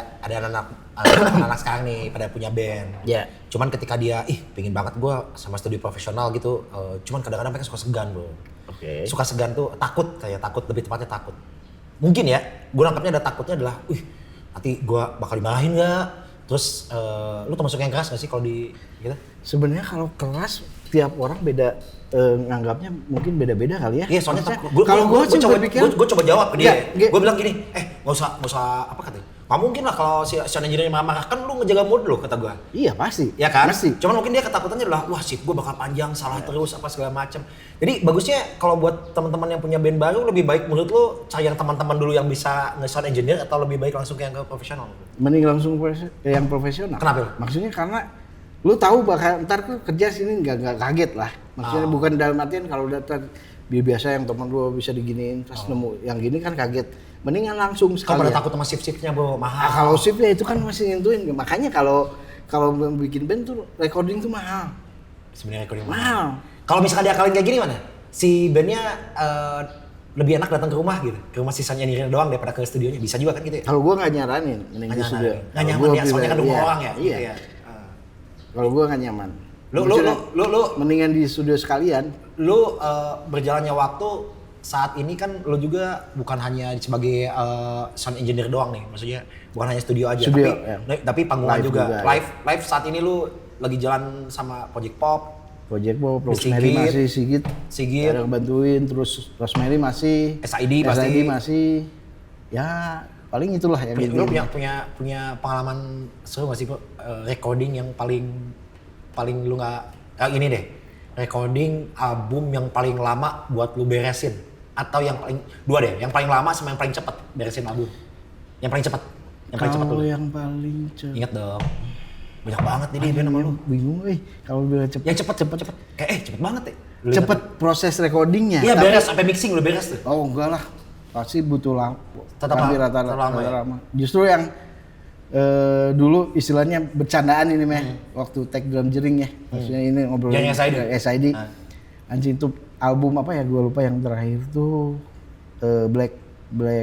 S2: anak-anak sekarang nih pada punya band.
S1: Iya.
S2: Cuman ketika dia, pengen banget gue sama studio profesional gitu, cuman kadang-kadang mereka suka segan bro.
S1: Oke.
S2: Suka segan tuh takut, lebih tepatnya takut. Mungkin ya, gue nangkapnya ada takutnya adalah, nanti gue bakal dimarahin nggak? Terus lu termasuk yang keras nggak sih kalau di gitu?
S1: Sebenarnya kalau keras tiap orang beda nganggapnya mungkin beda-beda kali ya.
S2: Iya, soalnya
S1: kalau gue
S2: coba jawab ke dia.
S1: Gue
S2: Gue bilang gini, nggak usah apa katanya? Nggak mungkin lah kalau si sound engineer marah, kan lu ngejaga mood lu kata gue.
S1: Iya pasti.
S2: Ya kan?
S1: Pasti.
S2: Cuman mungkin dia ketakutannya adalah, wah shit gue bakal panjang, salah terus apa segala macam. Jadi bagusnya kalau buat teman-teman yang punya band baru lebih baik menurut lu cari yang teman-teman dulu yang bisa nge-sound engineer atau lebih baik langsung ke yang ke profesional?
S1: Mending langsung yang profesional.
S2: Kenapa?
S1: Maksudnya karena lu tahu bakal ntar tuh kerja sini nggak kaget lah. Maksudnya bukan dalam artian kalau udah biasa yang teman lu bisa diginiin terus nemu yang gini kan kaget. Mendingan langsung sekali.
S2: Kau pada takut sama shift-shiftnya bro, mahal.
S1: Kalau shiftnya itu kan masih nyentuhin. Makanya kalau bikin band tuh recording tuh mahal.
S2: Sebenarnya recording
S1: mahal.
S2: Kalau misalkan diakalin kayak gini mana? Si bandnya lebih enak datang ke rumah gitu, ke rumah sisanya engineer doang daripada ke studionya, bisa juga kan gitu ya?
S1: Kalau gua nggak nyaranin, mending di studio.
S2: Nggak nyaman ya, soalnya kan rumah orang ya.
S1: Iya.
S2: Gitu ya.
S1: Kalau gua nggak nyaman.
S2: Lu
S1: mendingan di studio sekalian.
S2: Lu berjalannya waktu saat ini kan lu juga bukan hanya sebagai sound engineer doang nih, maksudnya bukan hanya studio aja, tapi panggungan juga. Live saat ini lu lagi jalan sama Project Pop,
S1: Rosemary masih, Sigit ada bantuin, terus Rosemary masih, SID masih, ya paling itulah yang
S2: lu punya pengalaman seru nggak sih bro, recording yang paling lu nggak ini deh, recording album yang paling lama buat lu beresin? Atau yang paling dua deh, yang paling lama sama yang paling cepat beresin album. Yang paling cepat.
S1: Kalau yang paling cepat.
S2: Ingat dong. Banyak banget nih band sama lu.
S1: Bingung kalau bilang cepat.
S2: Yang cepat. Kayak cepet banget ya.
S1: Cepet proses recordingnya.
S2: Iya, beres sampai mixing udah beres tuh.
S1: Oh, enggak lah. Pasti butuh lama.
S2: Tetap
S1: lama. Justru yang dulu istilahnya bercandaan ini waktu take drum jering ya. Maksudnya ini ngobrol
S2: yang
S1: SID. Anjing itu album apa ya, gue lupa yang terakhir tuh Black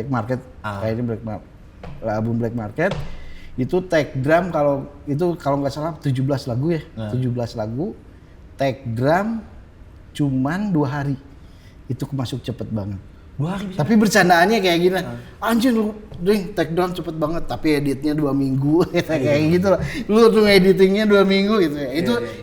S1: Market. Kayaknya album Black Market itu take drum kalau nggak salah 17 lagu ya. 17 lagu take drum cuman 2 hari. Itu masuk cepet banget.
S2: 2 hari bisa.
S1: Tapi bercandaannya kayak gini. Anjir lu take down cepet banget tapi editnya 2 minggu kayak gitu lah. Lu tuh editingnya 2 minggu gitu ya.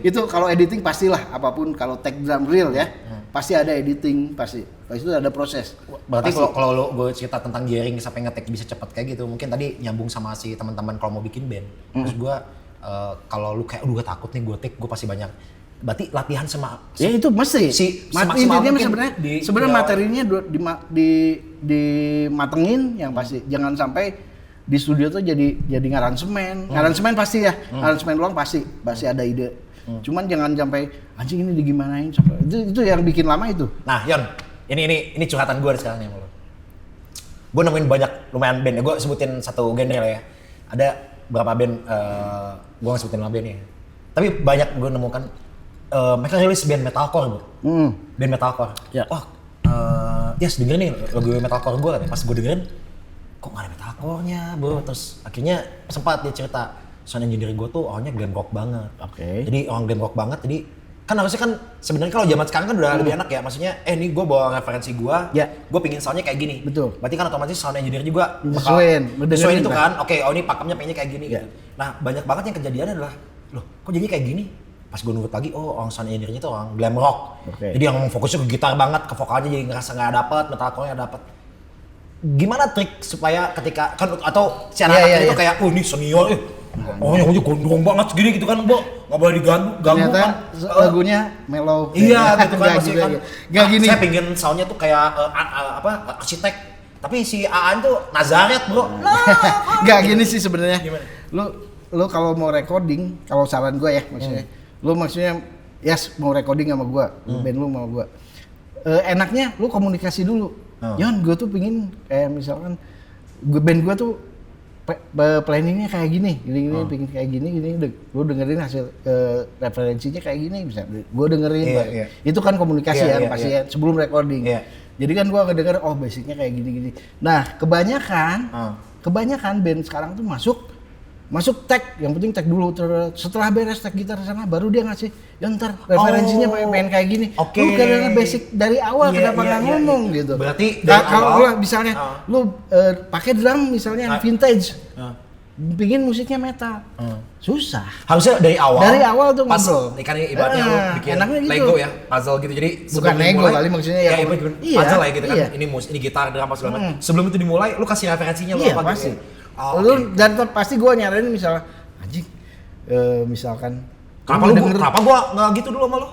S1: Itu kalau editing pastilah apapun kalau take drum real ya. Pasti ada editing, pasti itu ada proses.
S2: Berarti kalau gue cerita tentang jaring sampai nge-take bisa cepat kayak gitu, mungkin tadi nyambung sama si teman-teman kalau mau bikin band. Terus gue kalau lu kayak gue takut nih gue take, gue pasti banyak. Berarti latihan sama
S1: ya itu mesti. Intinya sebenarnya materinya dimatengin yang pasti. Jangan sampai di studio tuh jadi ngaransemen. Ngaransemen pasti ya. Ngaransemen doang pasti ada ide. Cuman jangan sampai anjing ini digimanain. Itu yang bikin lama itu.
S2: Nah, Yon, ini curhatan gue sekarang nih sama lo. Gue nemuin banyak lumayan band. Gue sebutin satu genre lah ya. Ada berapa band, gue nggak sebutin nama bandnya. Tapi banyak gue nemukan mereka rilis band metalcore, bro. Band metalcore.
S1: Ya.
S2: Wah, yes dengerin nih lagu metalcore gue. Pas gue dengerin, kok nggak ada metalcore-nya, bro. Terus akhirnya sempat dia cerita, sound engineer gue tuh awalnya glam rock banget.
S1: Oke.
S2: Jadi orang glam rock banget, jadi kan harusnya kan sebenarnya kalau zaman sekarang kan udah lebih enak ya, maksudnya ini gue bawa referensi gue, gue pingin soundnya kayak gini.
S1: Betul.
S2: Berarti kan otomatis sound engineer juga
S1: nyesuaiin
S2: itu kan, oke, ini pakemnya pengennya kayak gini gitu. Nah banyak banget yang kejadian adalah, loh kok jadinya kayak gini? Pas gue nurut lagi, orang sound engineer-nya tuh orang glam rock. Jadi yang fokusnya ke gitar banget, ke vokalnya jadi ngerasa nggak dapet, metalcore-nya dapet. Gimana trik supaya ketika kan atau si anak-anak itu kayak, ini senior, yang aja gondrong banget segini gitu kan, Bo. Nggak boleh diganggu kan.
S1: Lagunya mellow.
S2: Iya gitu kan, maksudnya kan.
S1: Gak gini.
S2: Saya pingin soundnya tuh kayak arsitek. Tapi si Aan tuh Nazaret, Bro.
S1: Gak gini sih sebenarnya. Lu kalau mau recording, kalau saran gue ya maksudnya. Lu maksudnya mau recording sama gue, band lu sama gue. enaknya lu komunikasi dulu. Yon, gue tuh pingin kayak misalkan band gue tuh planningnya kayak gini, pingin kayak gini, lu dengerin hasil referensinya kayak gini, bisa gue dengerin. Itu kan komunikasi pasti ya, sebelum recording. Jadi kan gue kedenger, oh basicnya kayak gini. Nah kebanyakan band sekarang tuh masuk tag, yang penting tag dulu, setelah beres tag gitar sana baru dia ngasih, ya ntar referensinya main kayak gini. Lu karena basic dari awal kenapa nggak ngomong gitu.
S2: Berarti
S1: kalau misalnya lu pakai drum misalnya vintage, bikin musiknya metal, susah.
S2: Harusnya dari awal
S1: tuh
S2: pas
S1: ngobrol.
S2: kan ibaratnya lu bikin
S1: gitu.
S2: Lego ya, puzzle gitu. Jadi
S1: bukan Lego kali maksudnya ya.
S2: Puzzle ya gitu kan. Ini gitar, drum apa segala macam. Sebelum itu dimulai lu kasih referensinya lu apa
S1: pasti.
S2: gitu.
S1: Lu dan pasti gue nyaranin misalnya anjing misalkan
S2: kenapa gua nggak gitu dulu sama lu?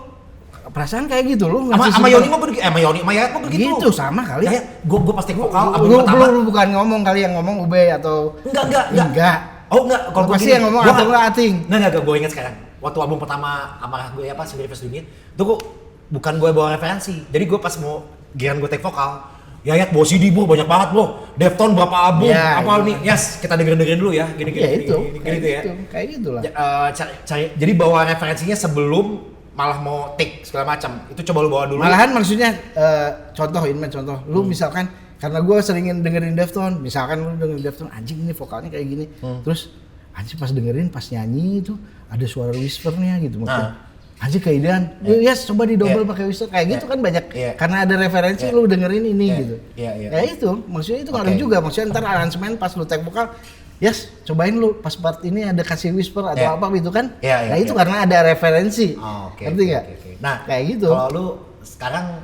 S1: Perasaan kayak gitu lu
S2: sama Yoni mah begitu, sama Yoni sama Yayat mah begitu.
S1: Gitu sama kali.
S2: Ya, gua pasti vokal
S1: lu bukan ngomong kali yang ngomong Ube atau enggak.
S2: Oh enggak, kalau
S1: pasti yang ngomong atau enggak Ating.
S2: Enggak, gua ingat sekarang. Waktu album pertama Amarah gue apa Sendiri Versus Dunia, itu gua bukan gue bawa referensi. Jadi gua pas mau giliran gue take vokal, Yayat bawa CD bro, banyak banget bro. Defton berapa album? Apa nih? Yes, kita dengerin dulu ya. Gini ya.
S1: Kayak gitulah.
S2: Jadi bawa referensinya sebelum malah mau take segala macam. Itu coba lu bawa dulu.
S1: Malahan maksudnya contoh. Lu misalkan karena gue seringin dengerin Defton, misalkan lu dengerin Defton, anjing ini vokalnya kayak gini. Terus anjing pas dengerin pas nyanyi itu ada suara whispernya gitu maksudnya. Anjir keidean, coba di double pakai whisper kayak gitu kan banyak karena ada referensi lu dengerin ini gitu. Ya itu, maksudnya itu ngaruh juga. Maksudnya ntar aransemen pas lu take vokal, cobain lu pas part ini ada kasih whisper atau apa gitu kan. Nah itu karena ada referensi. Ngerti nggak?
S2: Nah
S1: kayak gitu.
S2: Kalau lu sekarang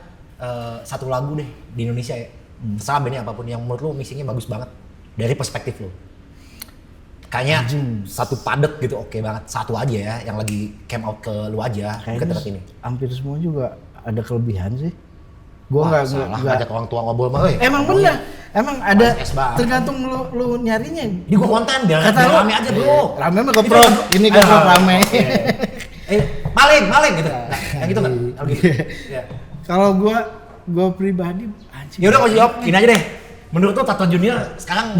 S2: satu lagu deh di Indonesia ya, terserah bandnya apapun yang menurut lu mixingnya bagus banget dari perspektif lu. Kayaknya satu padet gitu oke banget, satu aja ya yang lagi came out ke lu aja ke tempat ini.
S1: Hampir semua juga ada kelebihan sih.
S2: Gua nggak ngajak orang tua ngobrol mah.
S1: Emang bener, emang ada tergantung lu nyarinya.
S2: Ini gua konten biar rame aja bro.
S1: Rame mah GoPro, ini GoPro rame.
S2: Maling gitu. Nah, yang gitu kan.
S1: Kalau gua pribadi anjing.
S2: Ya udah gua jawab, ini aja deh. Menurut lu Tato Junior sekarang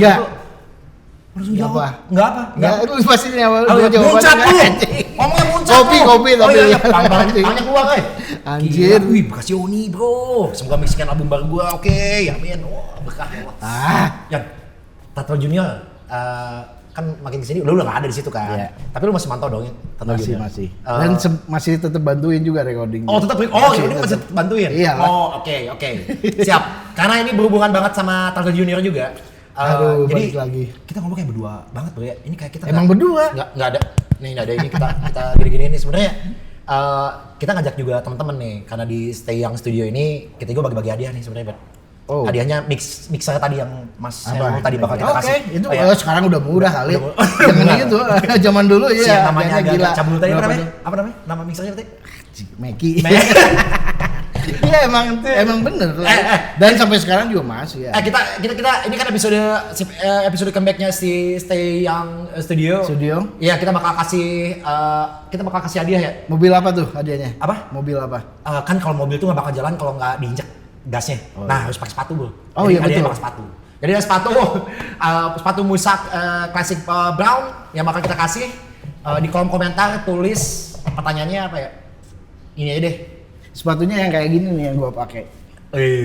S1: Enggak apa.
S2: Enggak.
S1: Lu pasti jawab.
S2: Muncrat lu. Ngomongnya muncrat.
S1: Kopi tapi.
S2: Banyak gua guys.
S1: Anjir.
S2: Wih, bekas Yoni, bro. Semoga mixingan album baru gua. Oke, amin. Wah, berkah. Yan, Tato Junior kan makin kesini lu udah gak ada di situ kan. Tapi lu masih mantau dong Tato Junior.
S1: Masih. Dan masih tetap bantuin juga recording.
S2: Oh, tetap. Ini masih bantuin.
S1: Iya.
S2: Oh, oke. Siap. Karena ini berhubungan banget sama Tato Junior juga. Jadi
S1: lagi.
S2: Kita ngomong kayak berdua banget bro ya. Ini kayak kita
S1: emang berdua.
S2: Nggak ada. Nih ada ini kita gini-gini nih sebenarnya. Kita ngajak juga teman-teman nih karena di Stay Young Studio ini kita juga bagi-bagi hadiah nih sebenarnya. Hadiahnya mixer tadi yang Mas Heru tadi bakal kita kasih.
S1: Itu sekarang udah murah kali. Jangan gitu. Zaman dulu ya.
S2: Namanya agak cabul tadi apa namanya? Nama mixernya tadi?
S1: Meki. Iya emang bener. Dan sampai sekarang juga masih ya.
S2: Kita ini kan episode comeback-nya si Stay Young Studio. Iya, kita bakal kasih hadiah ya.
S1: Mobil apa tuh hadiahnya?
S2: Apa?
S1: Mobil apa?
S2: Kan kalau mobil tuh nggak bakal jalan kalau nggak diinjek gasnya. Nah, harus pakai sepatu, Bro.
S1: Oh iya betul.
S2: Pakai sepatu. Jadi ada sepatu Musak Classic Brown yang bakal kita kasih. Di kolom komentar tulis pertanyaannya apa ya? Ini aja deh.
S1: Sepatunya yang kayak gini nih yang gua pakai.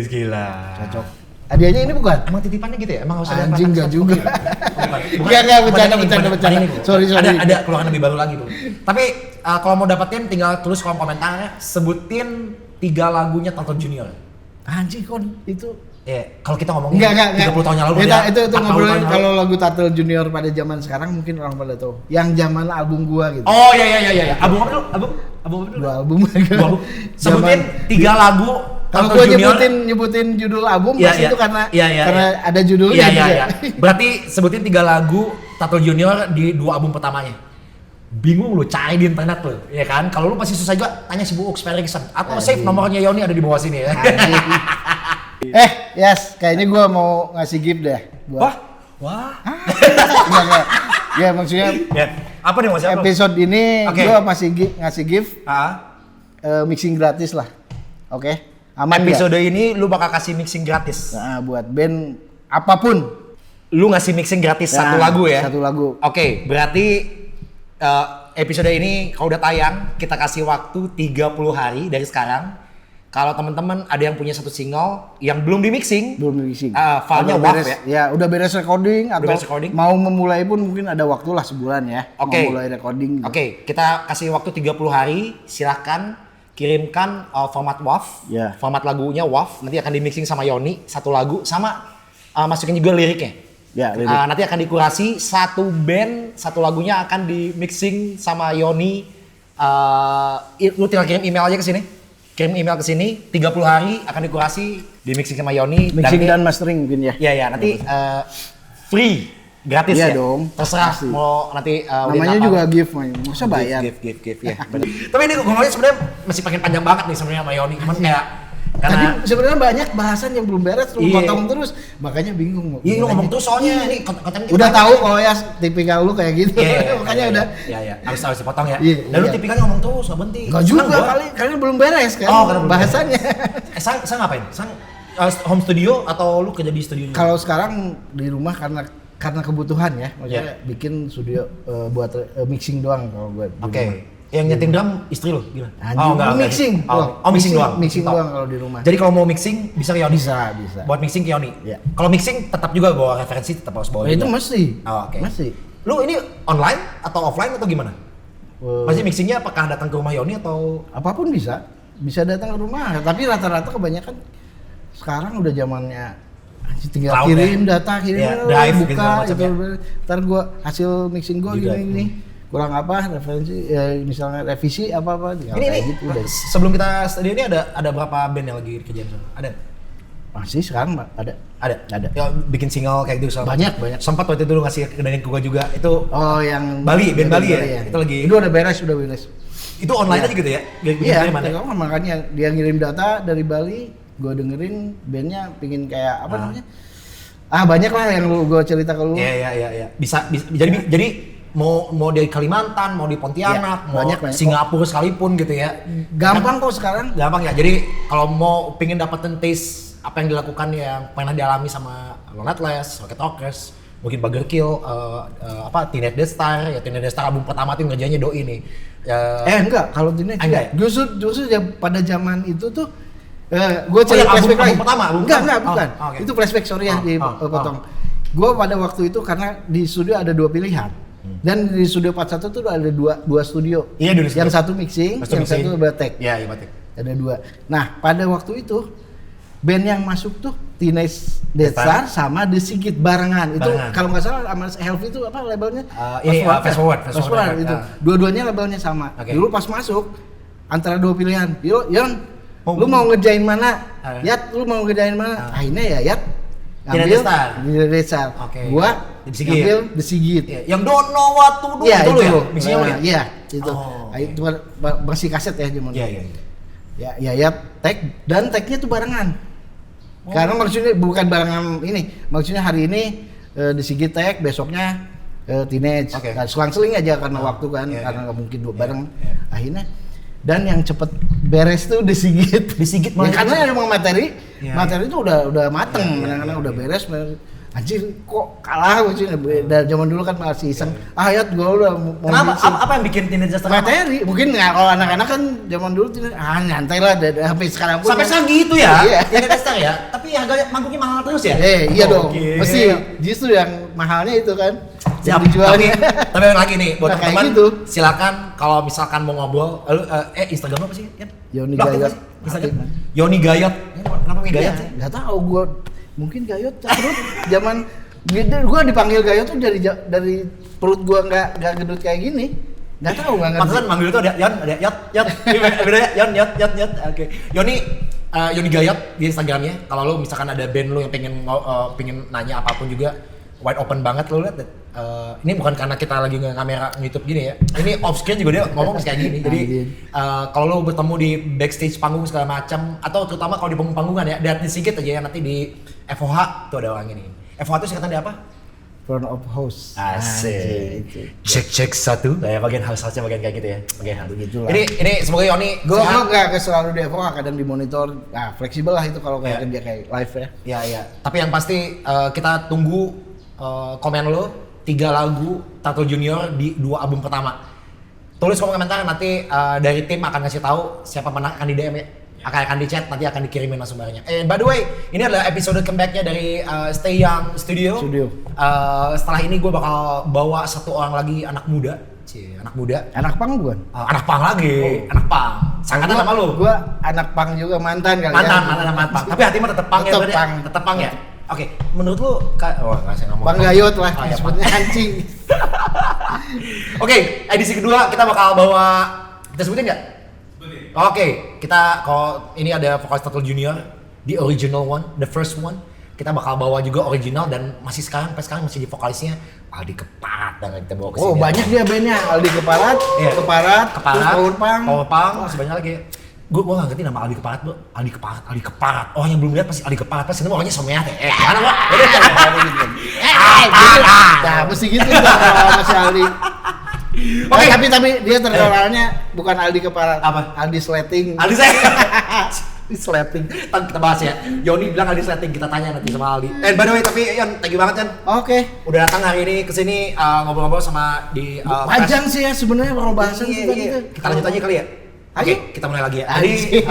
S2: Gila.
S1: Cocok. Hadiahnya ini bukan?
S2: Emang titipannya gitu ya? Emang harus ada
S1: anjing enggak juga. Enggak bercanda. Sorry.
S2: Ada keluaran lebih baru lagi, Bro. Tapi kalau mau dapetin tinggal tulis kolom komentarnya sebutin 3 lagunya Tato Junior.
S1: Anjing kon itu
S2: kalau kita ngomongin 30 tahun yang lalu
S1: itu ngobrolin kalau lagu Tato Junior pada zaman sekarang mungkin orang pada tahu. Yang zaman album gua gitu.
S2: Oh iya. Album apa dulu? Album apa dulu?
S1: Dua album.
S2: Sebutin 3 lagu
S1: kalau gua nyebutin judul album pasti itu karena ada judulnya gitu.
S2: Iya. Berarti sebutin 3 lagu Tato Junior di 2 album pertamanya. Bingung lu cari di internet lu, ya kan? Kalau lu pasti susah juga tanya si Bu Ux Ferguson atau save nomornya Yoni ada di bawah sini ya.
S1: Yes, kayaknya gua mau ngasih gift deh.
S2: Wah.
S1: Enggak. Ya maksudnya
S2: apa nih Mas?
S1: Episode ini gua masih ngasih gift.
S2: Mixing
S1: Mixing gratis lah. Oke. Aman
S2: episode ini lu bakal kasih mixing gratis.
S1: Nah, buat band apapun.
S2: Lu ngasih mixing gratis satu lagu ya?
S1: Satu lagu.
S2: Oke, berarti episode ini kalau udah tayang, kita kasih waktu 30 hari dari sekarang. Kalau teman-teman ada yang punya satu single yang belum di mixing, filenya WAV ya?
S1: Ya, udah beres recording atau
S2: beres recording.
S1: Mau memulai pun mungkin ada waktu lah sebulan ya.
S2: Oke.
S1: Mau mulai recording.
S2: Oke, kita kasih waktu 30 hari, silahkan kirimkan format WAV, format lagunya WAV, nanti akan di mixing sama Yoni, satu lagu, sama masukin juga liriknya.
S1: Ya, lirik.
S2: Nanti akan dikurasi, satu band, satu lagunya akan di mixing sama Yoni. Lu tinggal kirim email aja ke sini. Kirim email ke sini, 30 hari akan dikurasi, di mixing sama Yoni.
S1: Mixing dan mastering mungkin ya.
S2: Iya, nanti free, gratis ya.
S1: Iya dong.
S2: Terserah mau nanti
S1: namanya juga gift, masa bayar.
S2: Gift ya. Tapi ini ngomongnya sebenarnya masih pengen panjang banget nih sebenarnya sama Yoni. Cuman kayak
S1: tadi sebenarnya banyak bahasan yang belum beres, lu potong terus, makanya bingung.
S2: Iya, lu ngomong terus soalnya ini konten
S1: udah tahu kalau ya tipikal lu kayak gitu. Makanya udah.
S2: Iya. Harus dipotong ya.
S1: Dan
S2: lu tipikalnya ngomong terus, enggak berhenti.
S1: Enggak juga kali belum beres kan.
S2: Oh, karena
S1: bahasannya.
S2: Sang ngapain? Sang home studio atau lu kerja di studio?
S1: Kalau sekarang di rumah karena kebutuhan ya, maksudnya bikin studio buat mixing doang kalau gue.
S2: Oke. Yang nyeting drum istri lo gila.
S1: Enggak. Mixing.
S2: Mixing doang.
S1: Mixing doang kalau di rumah.
S2: Jadi kalau mau mixing bisa ke Yoni.
S1: Bisa.
S2: Buat mixing ke Yoni.
S1: Iya.
S2: Kalau mixing tetap juga bawa referensi, tetap harus bawa.
S1: Itu mesti.
S2: Oke.
S1: Mesti.
S2: Lu ini online atau offline atau gimana? Masih mixingnya apakah datang ke rumah Yoni atau
S1: apapun bisa. Bisa datang ke rumah, tapi rata-rata kebanyakan sekarang udah zamannya tinggal
S2: cloud
S1: kirim data,
S2: drive
S1: buka
S2: gitu.
S1: Ntar gua hasil mixing gua gini kurang apa referensi misalnya revisi apa
S2: ini
S1: gitu deh.
S2: Sebelum kita studio ini ada berapa band yang lagi kerjaan sana? Ada?
S1: Masih sekarang ada.
S2: Ya, bikin single kayak gitu
S1: banyak.
S2: Sempat waktu itu lu ngasih ke gua juga itu.
S1: Oh, yang
S2: Bali ya. Itu lagi.
S1: Itu udah beres.
S2: Itu online aja gitu ya?
S1: Iya, makanya dia ngirim data dari Bali, gua dengerin bandnya pingin kayak apa namanya? Banyak lah yang gua cerita ke lu.
S2: Iya. Bisa jadi mau di Kalimantan, mau di Pontianak, mau
S1: banyak.
S2: Singapura sekalipun gitu ya.
S1: Gampang kok sekarang.
S2: Gampang ya. Jadi kalau mau pingin dapetin taste apa yang dilakukan yang pernah dialami sama Lonetless, Rocket Rockers, mungkin Burger Kill, Teenage Death Star, Teenage Death Star album pertama tuh ngerjainnya Doi nih.
S1: Enggak, kalau Teenage
S2: enggak.
S1: Justru ya pada zaman itu tuh gue cerita flashback lagi. Enggak, bukan. Okay. Itu flashback, sorry ya dipotong. Gue pada waktu itu karena di studio ada dua pilihan. Dan di studio 41 tuh ada dua studio.
S2: Iya, dulu.
S1: Yang satu mixing, yang satu batek.
S2: Iya, batek.
S1: Ada dua. Nah, pada waktu itu band yang masuk tuh Teenage Death Star sama The Sigit barengan. Itu kalau nggak salah sama Healthy itu apa labelnya?
S2: Fast Forward
S1: itu. Dua-duanya labelnya sama. Okay. Dulu pas masuk antara dua pilihan. Yon, lu mau ngerjain mana? Yat, lu mau ngerjain mana? Akhirnya ya Yat ngambil Teenage Star. Gua ngambil The Sigit.
S2: Yang Don't Know What to Do itu lu ya? Mixingnya lu ya?
S1: Iya, itu. Itu masih kaset ya zaman dulu. Iya. Ya tag tagnya tuh barengan. Karena maksudnya bukan barengan ini, maksudnya hari ini The Sigit tag, besoknya Teenage. Nah, selang-seling aja karena waktu kan, karena nggak mungkin dua bareng. Akhirnya dan yang cepet beres tuh The Sigit. Karena emang materi itu udah mateng, kadang-kadang udah beres. Anjir kok kalah sih dari zaman dulu kan masih iseng. Ayat gua udah mau.
S2: Kenapa? Apa yang bikin Teenage Death Star?
S1: Materi. Mungkin kalau anak-anak kan zaman dulu nyantai lah sampai sekarang pun.
S2: Sampai segitu ya. Teenage Death Star ya. Tapi harga manggungnya mahal terus ya?
S1: Iya dong. Mesti justru yang mahalnya itu kan.
S2: Siap. Tapi lagi nih buat teman-teman gitu. Silakan kalau misalkan mau ngobrol Instagram apa sih?
S1: Yoni Gayot.
S2: Instagram Yoni Gayot. Kenapa Gayot sih?
S1: Enggak tahu gua. Mungkin Gayot terus zaman gua dipanggil Gayot tuh dari perut gua nggak gendut kayak gini. Nggak tahu nggak ngerti.
S2: Pantesan manggil itu ada Yot. Beda ya Yot. Oke. Yoni Gayot di Instagramnya. Kalau lu misalkan ada band lu yang pengen nanya apapun juga wide open banget lu lihat. Ini bukan karena kita lagi nge-kamera YouTube gini ya. Ini off screen juga dia ngomong kayak gini. Jadi kalau lu bertemu di backstage panggung segala macam atau terutama kalau di panggung-panggungan ya, lihat sedikit aja ya nanti di FOH tuh ada orang ini. FOH itu singkatan dari apa?
S1: front of house.
S2: Asik.
S1: Gitu.
S2: Cek satu. Kayak bagian house-nya bagian kayak gitu ya. Bagian house.
S1: Begitulah.
S2: Ini semoga Yoni
S1: Gue nggak selalu di FOH, kadang di monitor. Nah, fleksibel lah itu kalau kayak kerja kayak live ya.
S2: Iya. Tapi yang pasti kita tunggu komen lo 3 lagu Tato Junior di 2 album pertama. Tulis kolom komentar, nanti dari tim akan ngasih tahu siapa menang, akan di DM ya. Akan di chat, nanti akan dikirimin narasumbernya. By the way, ini adalah episode comeback-nya dari Stay Young Studio. Setelah ini gue bakal bawa satu orang lagi anak muda. Anak muda.
S1: Anak pang bukan?
S2: Anak pang lagi, anak pang. Sangkatan sama lu?
S1: Gue anak pang juga, mantan kali
S2: mantan pang. Tapi hati mah tetep pang ya? Tetep pang ya? Oke, menurut lu, nggak saya ngomong.
S1: Bang Gayot lah, sebutnya anjing.
S2: Oke, edisi kedua kita bakal bawa, kita sebutin nggak? Oke, kita kalau ini ada vokalis Tato Junior, the original one, the first one. Kita bakal bawa juga original dan masih sampai sekarang masih di vokalisnya Aldi Keparat dan kita bawa ke sini.
S1: Oh, banyak dia bandnya, Aldi Keparat, Keparat,
S2: Power Pang, sebanyak lagi. Gue nggak ngerti nama Aldi Keparat, bro. Aldi Keparat. Oh, yang belum lihat pasti Aldi Keparat, pasti nama orangnya Someat ya. Mana, Bro?
S1: Nah, mesti gitu kalau masih Aldi. Oke, tapi dia terkenalnya bukan Aldi Keparat.
S2: Apa?
S1: Aldi Sleting.
S2: Aldi Sleting. Kita bahas ya. Yoni bilang Aldi Sleting, kita tanya nanti sama Aldi. By the way, tapi Yon, thank you banget Yon.
S1: Oke.
S2: Udah datang hari ini ke sini ngobrol-ngobrol sama di
S1: panjang sih ya sebenarnya kalau bahasan kita gitu.
S2: Kita lanjut aja kali ya. Oke, kita mulai lagi ya. Jadi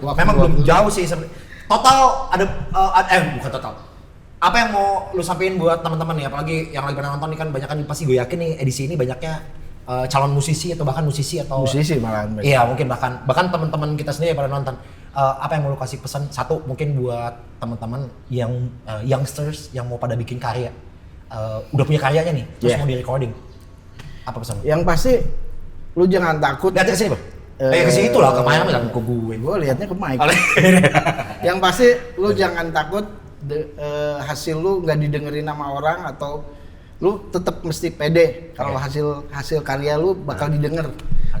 S2: memang belum jauh sih sebenarnya. Total ada bukan total. Apa yang mau lu sampaikan buat teman-teman nih, apalagi yang lagi pada nonton nih kan banyak kan pasti gue yakin nih edisi ini banyaknya calon musisi atau bahkan musisi
S1: malahan.
S2: Iya, mungkin bahkan teman-teman kita sendiri yang pada nonton. Apa yang mau lu kasih pesan satu mungkin buat teman-teman yang youngsters yang mau pada bikin karya. Udah punya karyanya nih, terus mau di recording. Apa pesan?
S1: Yang pasti lu jangan takut.
S2: Lihat ke sini, Bang. Ke situ lah, ke Maya bilang ke gue.
S1: Gue liatnya ke Mike. Yang pasti lu jangan takut hasil lu nggak didengerin sama orang atau lu tetap mesti pede kalau hasil karya lu bakal didengar.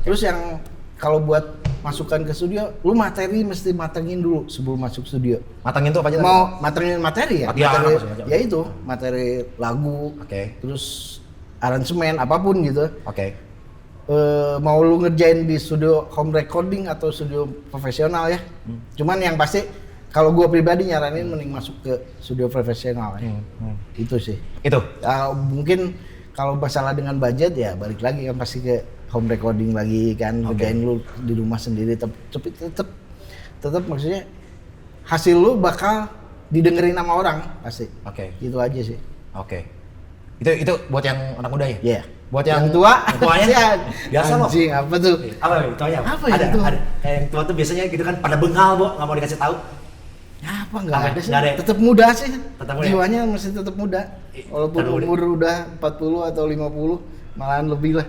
S1: Terus yang kalau buat masukan ke studio, lu materi mesti matengin dulu sebelum masuk studio.
S2: Matengin tuh apa aja?
S1: Mau matengin materi ya? Ya itu, materi lagu, terus aransemen apapun gitu. Mau lu ngerjain di studio home recording atau studio profesional ya. Cuman yang pasti kalau gue pribadi nyaranin mending masuk ke studio profesional ya. Itu sih. Itu. Mungkin kalau masalah dengan budget ya balik lagi kan pasti ke home recording lagi kan, ngerjain lu di rumah sendiri tetap maksudnya hasil lu bakal didengerin sama orang pasti. Gitu aja sih. Itu buat yang anak muda ya? Iya. Buat yang tua, tuanya biasa loh. Anjing, apa tuh? Apa itu aja? Apa ada, itu? Ada. Kayak yang tua tuh biasanya gitu kan pada bengal, Bo, enggak mau dikasih tahu. Apa enggak ada sih? Tetap muda sih. Jiwanya masih tetap muda. Walaupun umur udah 40 atau 50, malahan lebih lah.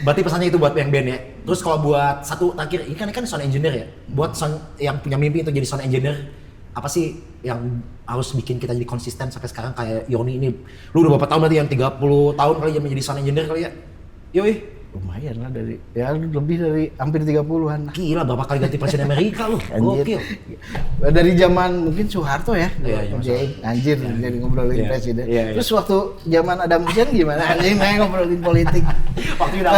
S1: Berarti pesannya itu buat yang band ya. Terus kalau buat satu terakhir, ini kan sound engineer ya. Buat sound yang punya mimpi untuk jadi sound engineer, apa sih yang harus bikin kita jadi konsisten sampai sekarang kayak Yoni ini? Lu udah berapa tahun berarti, yang 30 tahun kali ya menjadi sound engineer kali ya? Yoi. Lumayan lah lebih dari hampir 30-an. Gila, berapa kali ganti presiden Amerika lu? Gokil. Dari zaman mungkin Soeharto ya. Anjir, jadi ngobrolin presiden. Terus waktu zaman Adam Hussein gimana? Anjing ngobrolin politik. Waktu udah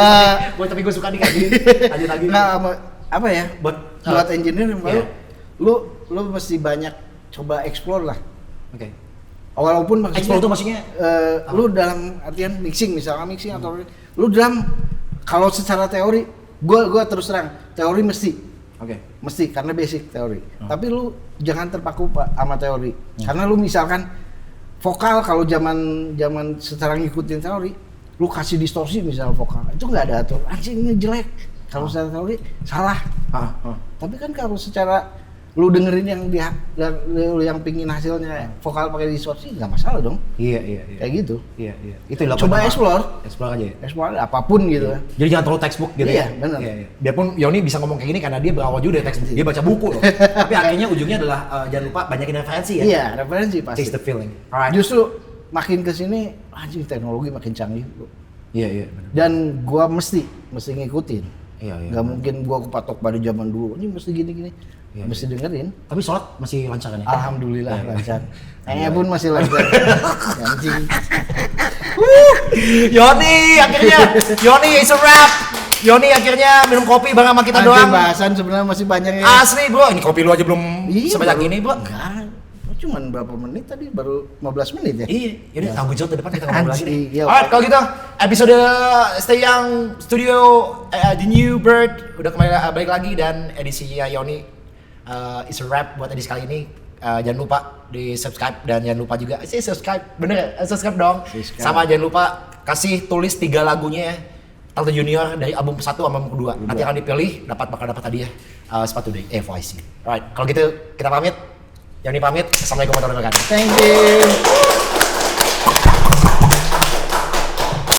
S1: tapi gue suka dikasih. Lanjut lagi. Nah, apa ya? Buat engineer lu mesti banyak coba explore lah. Walaupun maksudnya explore itu maksudnya lu dalam artian mixing atau lu dalam kalau secara teori gua terus terang teori mesti karena basic teori. Tapi lu jangan terpaku sama teori. Karena lu misalkan vokal kalau zaman secara ngikutin teori, lu kasih distorsi misal vokal, itu nggak ada atur. Anjing ini jelek. Kalau secara teori salah. Tapi kan kalau secara lu dengerin yang pingin hasilnya vokal pakai distorsi nggak masalah dong. Iya. Kayak gitu. Iya. Itu coba explore aja. Explore apapun gitu. Jadi jangan terlalu textbook gitu ya. Iya, benar. Biarpun Yoni bisa ngomong kayak gini karena dia berawal juga dari textbook. Dia baca buku loh. Tapi akhirnya ujungnya adalah jangan lupa banyakin referensi ya. Iya, referensi pasti. Taste the feeling. Alright. Justru makin kesini anjing teknologi makin canggih, bro. Iya. Benar. Dan gua mesti ngikutin. Iya. Gak mungkin gua kepatok pada zaman dulu. Ini mesti gini. Mesti dengerin.
S2: Tapi sholat masih lancar kan ya?
S1: Alhamdulillah lancar. Pun masih lancar. Anjing.
S2: Yoni akhirnya, Yoni is a rap. Yoni akhirnya minum kopi bareng sama kita doang.
S1: Bahasan sebenarnya masih banyak ya.
S2: Asli bro, ini kopi lu aja belum sebanyak ini bro.
S1: Enggak, cuman berapa menit tadi, baru 15 menit ya?
S2: Iya, yaudah tanggung jawab ke depan kita ngobrol lagi nih.
S1: Iya.
S2: Alright, kalau gitu episode Stay Young Studio The New Bird udah kembali balik lagi, dan edisinya Yoni is a rap buat edisi kali ini. Jangan lupa di subscribe, dan jangan lupa juga subscribe, bener ya? Subscribe dong. Sama jangan lupa kasih tulis 3 lagunya ya, Tante Junior dari album 1 sama album kedua. Nanti akan dipilih, bakal dapat hadiah sepatu dari FYC. Alright, kalau gitu kita pamit. Yoni pamit. Assalamualaikum warahmatullahi wabarakatuh.
S1: Thank you.